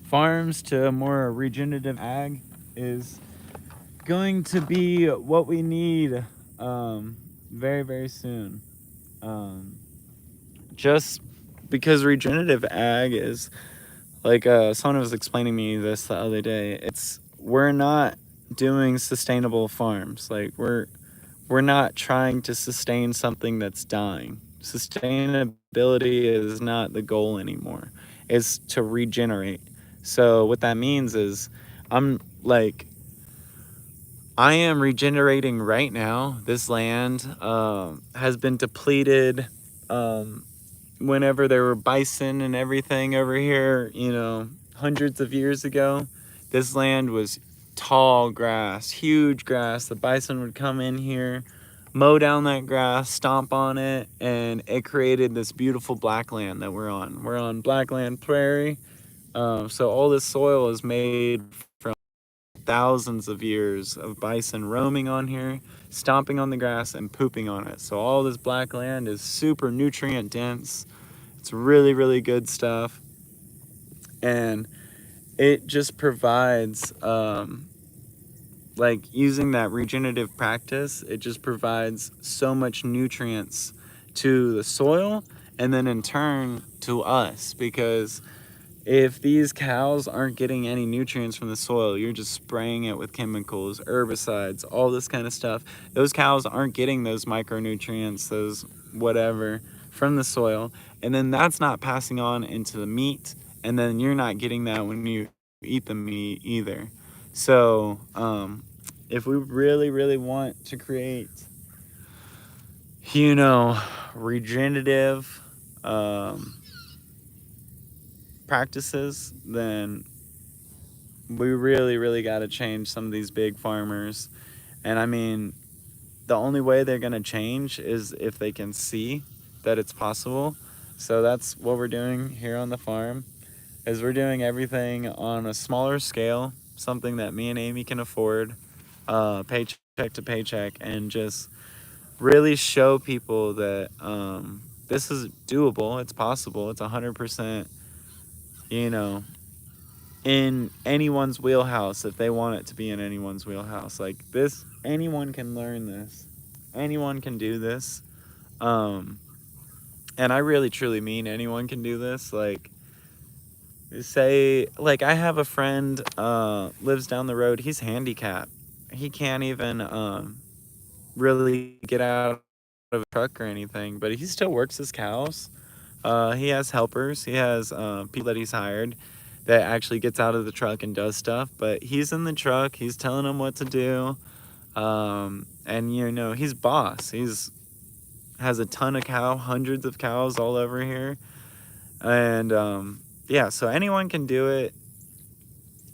farms to more regenerative ag is going to be what we need very, very soon. Um, just because regenerative ag is like someone was explaining me this the other day. It's we're not doing sustainable farms. Like we're not trying to sustain something that's dying. Sustainability is not the goal anymore. It's to regenerate. So what that means is I'm like I am regenerating right now. This land has been depleted whenever there were bison and everything over here, hundreds of years ago. This land was tall grass, huge grass. The bison would come in here, mow down that grass, stomp on it, and it created this beautiful black land that we're on. We're on blackland prairie. So all this soil is made from thousands of years of bison roaming on here, stomping on the grass, and pooping on it. So all this black land is super nutrient dense. It's really, really good stuff. And it just provides, like using that regenerative practice, it just provides so much nutrients to the soil and then in turn to us, because if these cows aren't getting any nutrients from the soil, you're just spraying it with chemicals, herbicides, all this kind of stuff. Those cows aren't getting those micronutrients, those whatever, from the soil. And then that's not passing on into the meat. And then you're not getting that when you eat the meat either. So, if we really, really want to create, regenerative practices, then we really, really got to change some of these big farmers. And I mean, the only way they're going to change is if they can see that it's possible. So that's what we're doing here on the farm, is we're doing everything on a smaller scale, something that me and Amy can afford, paycheck to paycheck, and just really show people that this is doable, it's possible, it's 100%, you know, in anyone's wheelhouse if they want it to be in anyone's wheelhouse. Like this, anyone can learn this. Anyone can do this. Um, and I really truly mean anyone can do this. Like say like I have a friend lives down the road. He's handicapped. He can't even really get out of a truck or anything, but he still works his cows. He has helpers. He has people that he's hired that actually gets out of the truck and does stuff. But he's in the truck. He's telling them what to do. And he's boss. He's has a ton of hundreds of cows all over here. And yeah, so anyone can do it.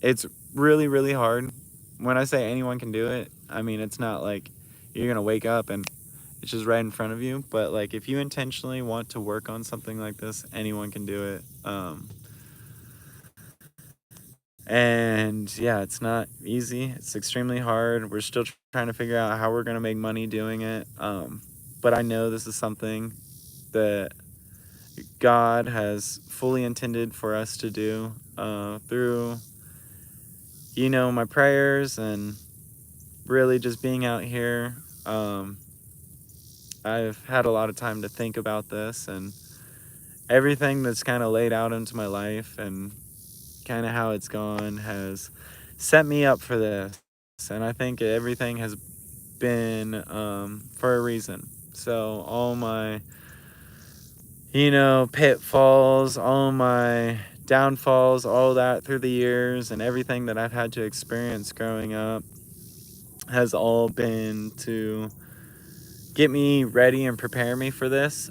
It's really, really hard. When I say anyone can do it, I mean it's not like you're gonna wake up and it's just right in front of you. But like if you intentionally want to work on something like this, anyone can do it. And yeah, it's not easy. It's extremely hard. We're still trying to figure out how we're gonna make money doing it. But I know this is something that God has fully intended for us to do through, my prayers and really just being out here. I've had a lot of time to think about this and everything that's kind of laid out into my life and kind of how it's gone has set me up for this. And I think everything has been for a reason. So all my, pitfalls, all my downfalls, all that through the years and everything that I've had to experience growing up has all been to get me ready and prepare me for this.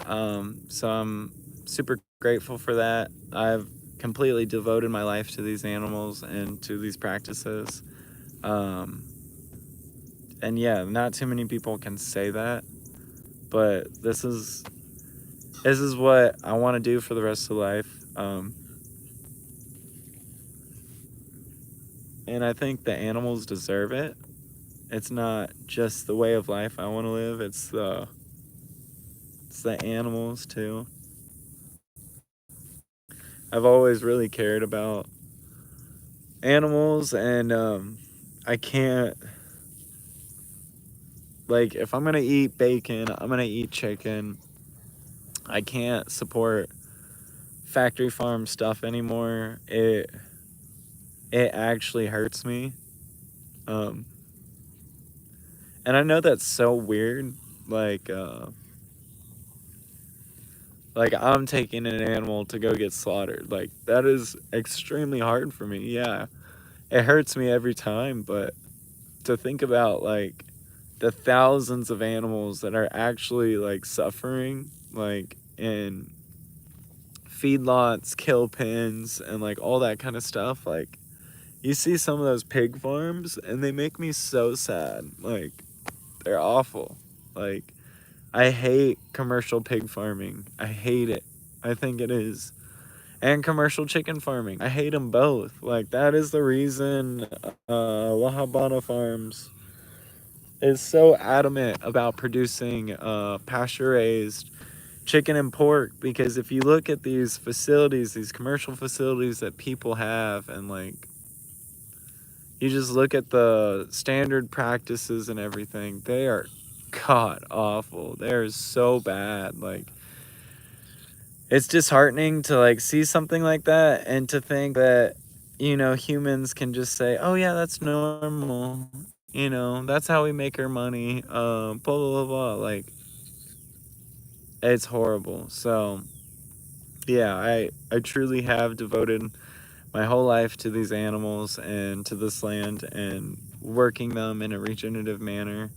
So I'm super grateful for that. I've completely devoted my life to these animals and to these practices. Um, and yeah, not too many people can say that, but this is what I want to do for the rest of life. and I think the animals deserve it. It's not just the way of life I want to live. It's the animals too. I've always really cared about animals, and I can't, like, if I'm gonna eat bacon, I'm gonna eat chicken. I can't support factory farm stuff anymore. It actually hurts me. Um, and I know that's so weird. Like like I'm taking an animal to go get slaughtered. Like that is extremely hard for me. Yeah, it hurts me every time. But to think about like the thousands of animals that are actually like suffering, like in feedlots, kill pens, and like all that kind of stuff, like you see some of those pig farms and they make me so sad. Like they're awful. Like I hate commercial pig farming. I hate it. I think it is. And commercial chicken farming. I hate them both. Like that is the reason La Habana Farms is so adamant about producing pasture raised chicken and pork, because if you look at these facilities, these commercial facilities that people have, and like you just look at the standard practices and everything, they are god awful. They're so bad. Like it's disheartening to like see something like that and to think that, you know, humans can just say, oh yeah, that's normal, you know, that's how we make our money, blah blah blah blah. Like it's horrible. So yeah, I truly have devoted my whole life to these animals and to this land and working them in a regenerative manner.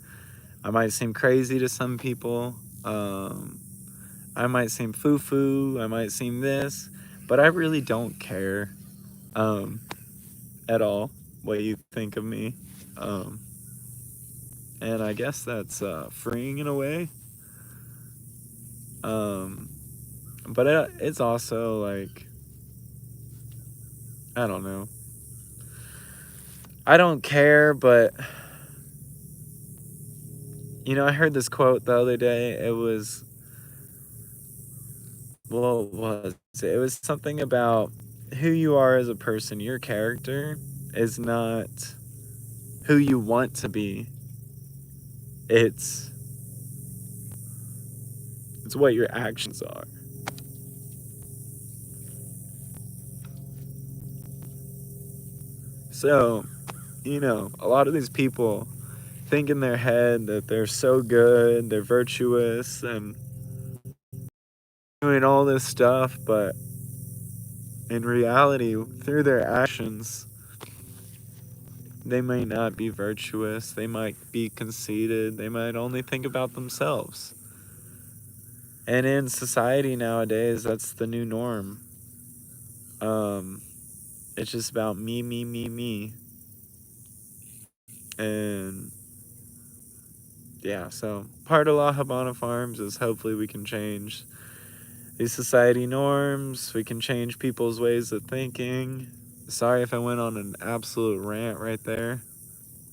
I might seem crazy to some people. I might seem foo-foo. I might seem this, but I really don't care um, at all what you think of me. Um, and I guess that's freeing in a way. Um, but it's also like, I don't know. I don't care, but you know, I heard this quote the other day. It was, what was it? It was something about who you are as a person. Your character is not who you want to be. It's it's what your actions are. So, you know, a lot of these people think in their head that they're so good, they're virtuous, and doing all this stuff, but in reality, through their actions, they may not be virtuous, they might be conceited, they might only think about themselves. And in society nowadays, that's the new norm. Um, it's just about me, me, me, me. And yeah, so part of La Habana Farms is hopefully we can change these society norms, we can change people's ways of thinking. Sorry if I went on an absolute rant right there.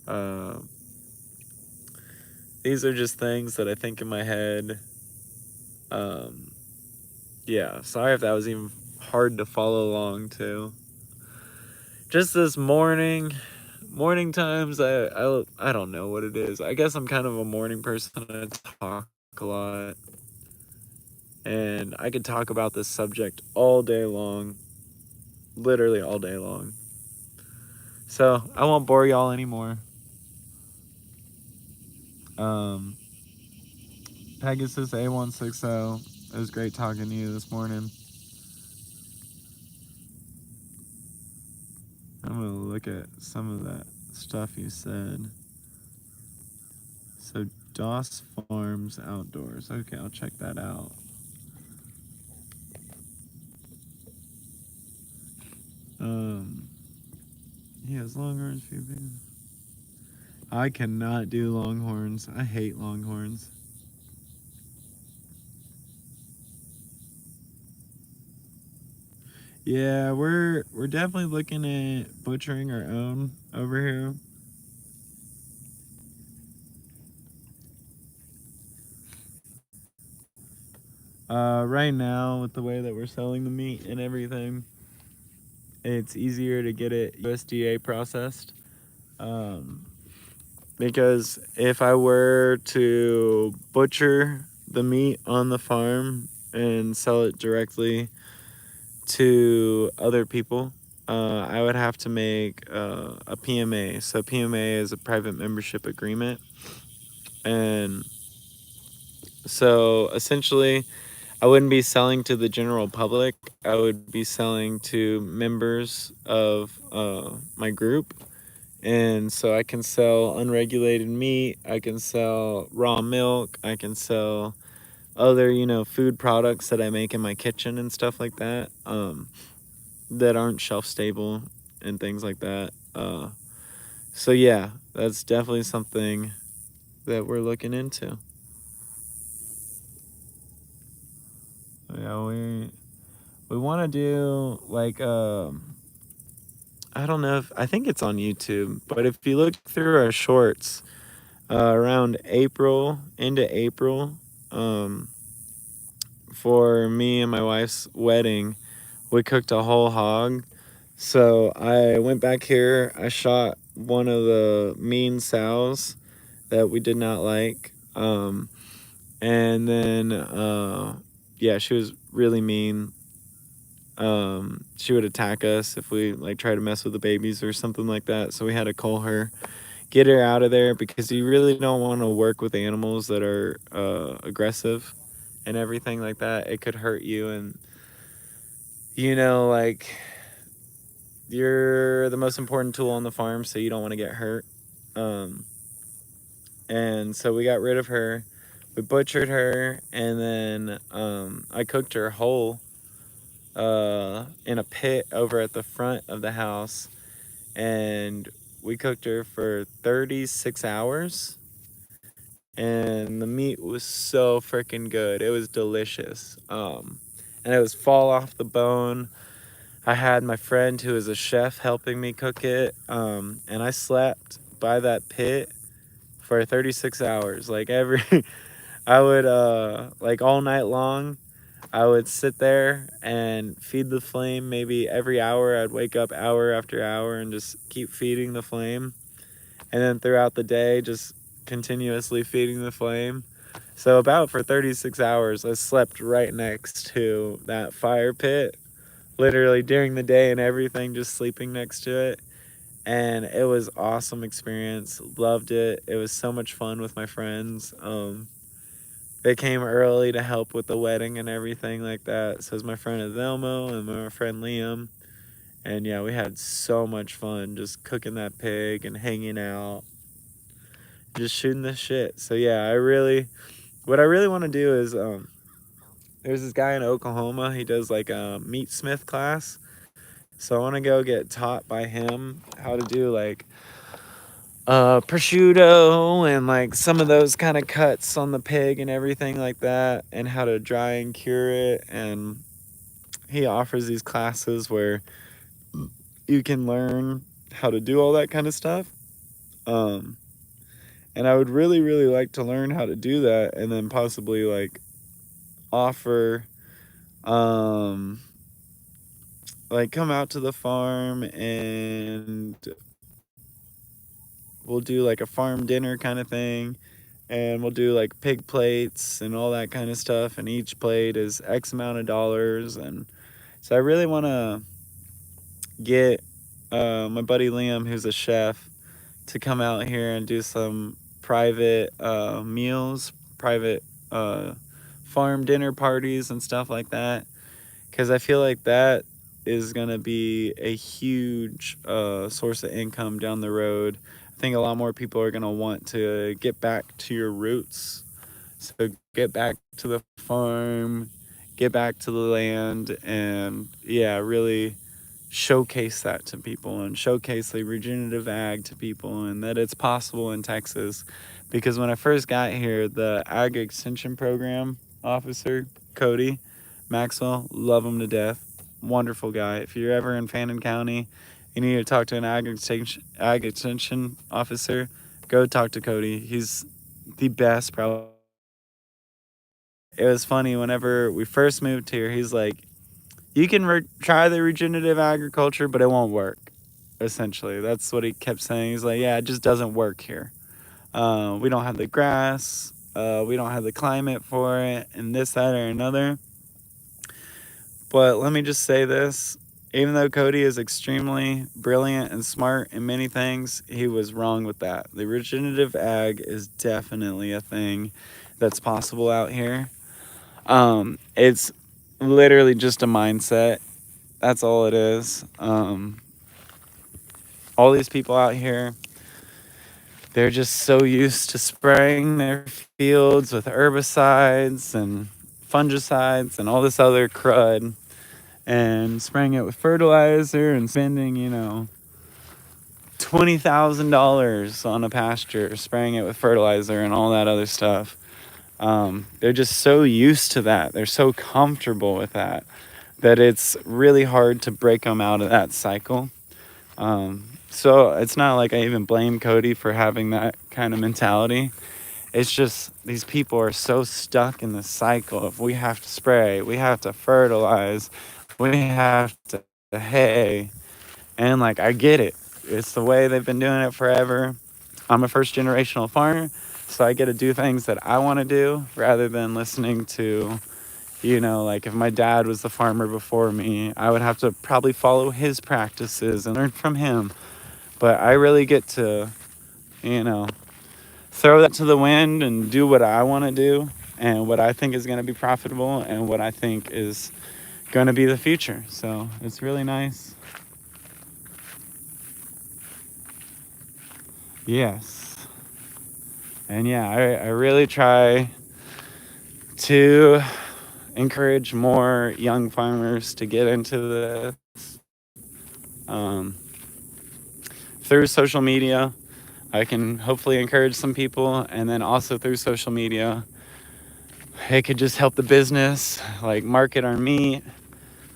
Uh, these are just things that I think in my head. Um, yeah, sorry if that was even hard to follow along to. Just this morning times, I don't know what it is. I guess I'm kind of a morning person. I talk a lot, and I could talk about this subject all day long, literally all day long. So I won't bore y'all anymore. Um, Pegasus A160. It was great talking to you this morning. I'm gonna look at some of that stuff you said. So Doss Farms Outdoors. Okay, I'll check that out. Um, he has longhorns. I cannot do longhorns. I hate longhorns. Yeah, we're definitely looking at butchering our own. over here. Right now, with the way that we're selling the meat and everything, it's easier to get it USDA processed. Um, because if I were to butcher the meat on the farm and sell it directly to other people, I would have to make a PMA. So PMA is a private membership agreement, and so essentially, I wouldn't be selling to the general public. I would be selling to members of my group. And so I can sell unregulated meat. I can sell raw milk. I can sell other, food products that I make in my kitchen and stuff like that, that aren't shelf stable and things like that. So yeah, that's definitely something that we're looking into. Yeah, we want to do like I don't know if I think it's on YouTube, but if you look through our shorts around April into April, um, for me and my wife's wedding, we cooked a whole hog. So I went back here. I shot one of the mean sows that we did not like, and then yeah, she was really mean. She would attack us if we like try to mess with the babies or something like that. So we had to call her, get her out of there, because you really don't want to work with animals that are aggressive and everything like that. It could hurt you, and like you're the most important tool on the farm, so you don't want to get hurt. Um, and so we got rid of her. We butchered her, and then I cooked her whole in a pit over at the front of the house, and we cooked her for 36 hours, and the meat was so freaking good. It was delicious. And it was fall off the bone. I had my friend who is a chef helping me cook it, and I slept by that pit for 36 hours. Like I would, like all night long, I would sit there and feed the flame. Maybe every hour I'd wake up hour after hour and just keep feeding the flame. And then throughout the day, just continuously feeding the flame. So about for 36 hours, I slept right next to that fire pit, literally during the day and everything, just sleeping next to it. And it was awesome experience. Loved it. It was so much fun with my friends. They came early to help with the wedding and everything like that. So it was my friend Adelmo and my friend Liam. And yeah, we had so much fun just cooking that pig and hanging out, just shooting the shit. So yeah, what I really want to do is, there's this guy in Oklahoma. He does like a meat smith class. So I want to go get taught by him how to do like prosciutto and like some of those kind of cuts on the pig and everything like that, and how to dry and cure it. And he offers these classes where you can learn how to do all that kind of stuff. Um, and I would really, really like to learn how to do that, and then possibly like offer, um, like come out to the farm and we'll do like a farm dinner kind of thing, and we'll do like pig plates and all that kind of stuff, and each plate is X amount of dollars. And so I really want to get my buddy Liam, who's a chef, to come out here and do some private meals, private uh, farm dinner parties and stuff like that, because I feel like that is going to be a huge source of income down the road. I think a lot more people are going to want to get back to your roots. So get back to the farm, get back to the land, and yeah, really showcase that to people and showcase the regenerative ag to people, and that it's possible in Texas. Because when I first got here, the ag extension program officer, Cody Maxwell, love him to death. Wonderful guy. If you're ever in Fannin County you need to talk to an ag extension officer, go talk to Cody. He's the best, probably. It was funny whenever we first moved here. He's like, you can try the regenerative agriculture, but it won't work. Essentially, that's what he kept saying. He's like, yeah, it just doesn't work here. We don't have the grass. We don't have the climate for it, and this, that, or another. But let me just say this. Even though Cody is extremely brilliant and smart in many things, he was wrong with that. The regenerative ag is definitely a thing that's possible out here. It's literally just a mindset. That's all it is. All these people out here, they're just so used to spraying their fields with herbicides and fungicides and all this other crud, and spraying it with fertilizer and spending, $20,000 on a pasture, spraying it with fertilizer and all that other stuff. They're just so used to that. They're so comfortable with that it's really hard to break them out of that cycle. So it's not like I even blame Cody for having that kind of mentality. It's just these people are so stuck in the cycle of we have to spray, we have to fertilize, we have to hay. And like, I get it. It's the way they've been doing it forever. I'm a first generational farmer, so I get to do things that I want to do rather than listening to, like if my dad was the farmer before me, I would have to probably follow his practices and learn from him. But I really get to, you know, throw that to the wind and do what I want to do and what I think is going to be profitable and what I think is going to be the future. So it's really nice. Yes. And yeah, I really try to encourage more young farmers to get into this through social media. I can hopefully encourage some people, and then also through social media, it could just help the business, like market our meat,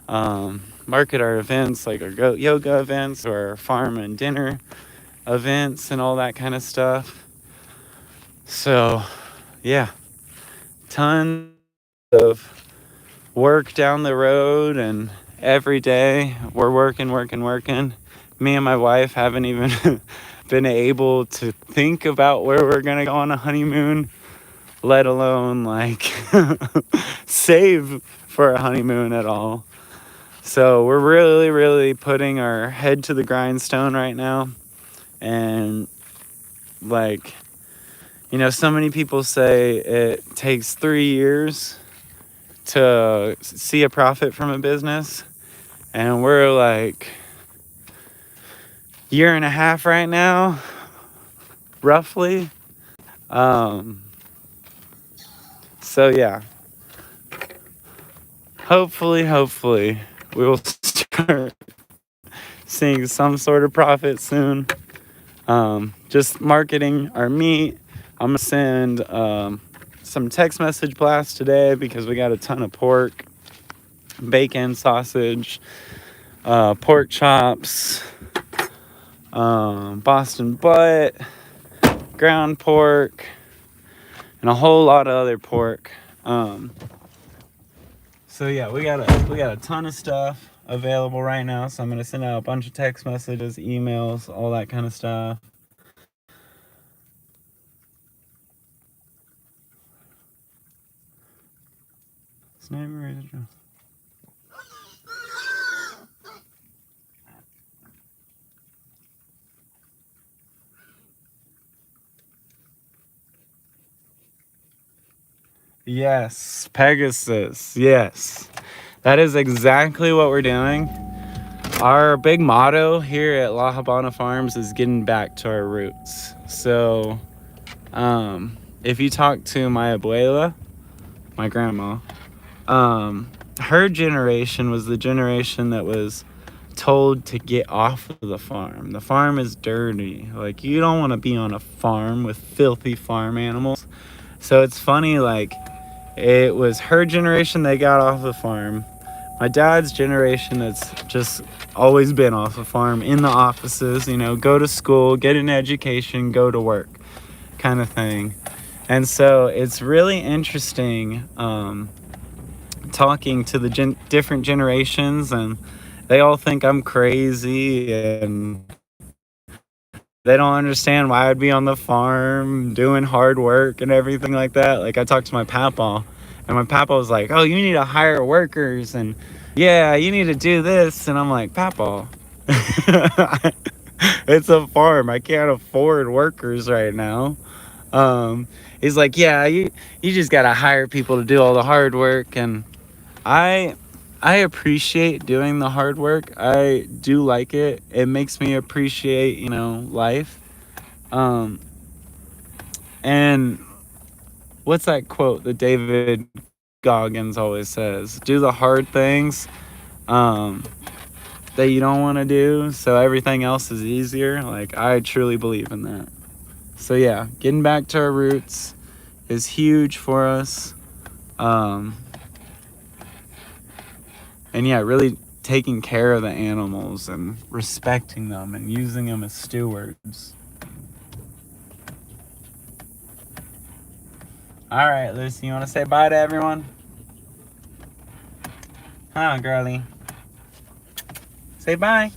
market our events, like our goat yoga events or our farm and dinner events and all that kind of stuff. So yeah, tons of work down the road, and every day we're working. Me and my wife haven't even been able to think about where we're gonna go on a honeymoon, let alone like save for a honeymoon at all. So we're really putting our head to the grindstone right now. And like, so many people say it takes 3 years to see a profit from a business, and we're like year and a half right now, roughly. So yeah, hopefully we will start seeing some sort of profit soon. Just marketing our meat. I'm gonna send some text message blasts today because we got a ton of pork, bacon, sausage, pork chops, Boston butt, ground pork, and a whole lot of other pork. So yeah, we got a ton of stuff available right now. So I'm gonna send out a bunch of text messages, emails, all that kind of stuff. Yes, Pegasus. Yes, that is exactly what we're doing. Our big motto here at La Habana Farms is getting back to our roots. So, if you talk to my abuela, my grandma, her generation was the generation that was told to get off of the farm. The farm is dirty. Like, you don't want to be on a farm with filthy farm animals. So it's funny, like, it was her generation that got off the farm. my dad's generation that's just always been off a farm in the offices, you know, go to school, get an education, go to work kind of thing. And so it's really interesting talking to the different generations, and they all think I'm crazy and they don't understand why I'd be on the farm doing hard work and everything like that. Like I talked to my papa, and my papa was like, "Oh, you need to hire workers, and yeah, you need to do this." And I'm like, "Papa, it's a farm. I can't afford workers right now." He's like, "Yeah, you just gotta hire people to do all the hard work." And I I appreciate doing the hard work. I do like it. It makes me appreciate, you know, life. Um, and what's that quote that David Goggins always says? Do the hard things um, that you don't want to do, so everything else is easier. Like, I truly believe in that. So, yeah, getting back to our roots is huge for us. And yeah, really taking care of the animals and respecting them and using them as stewards. All right, Lucy, you want to say bye to everyone? Huh, girlie? Say bye.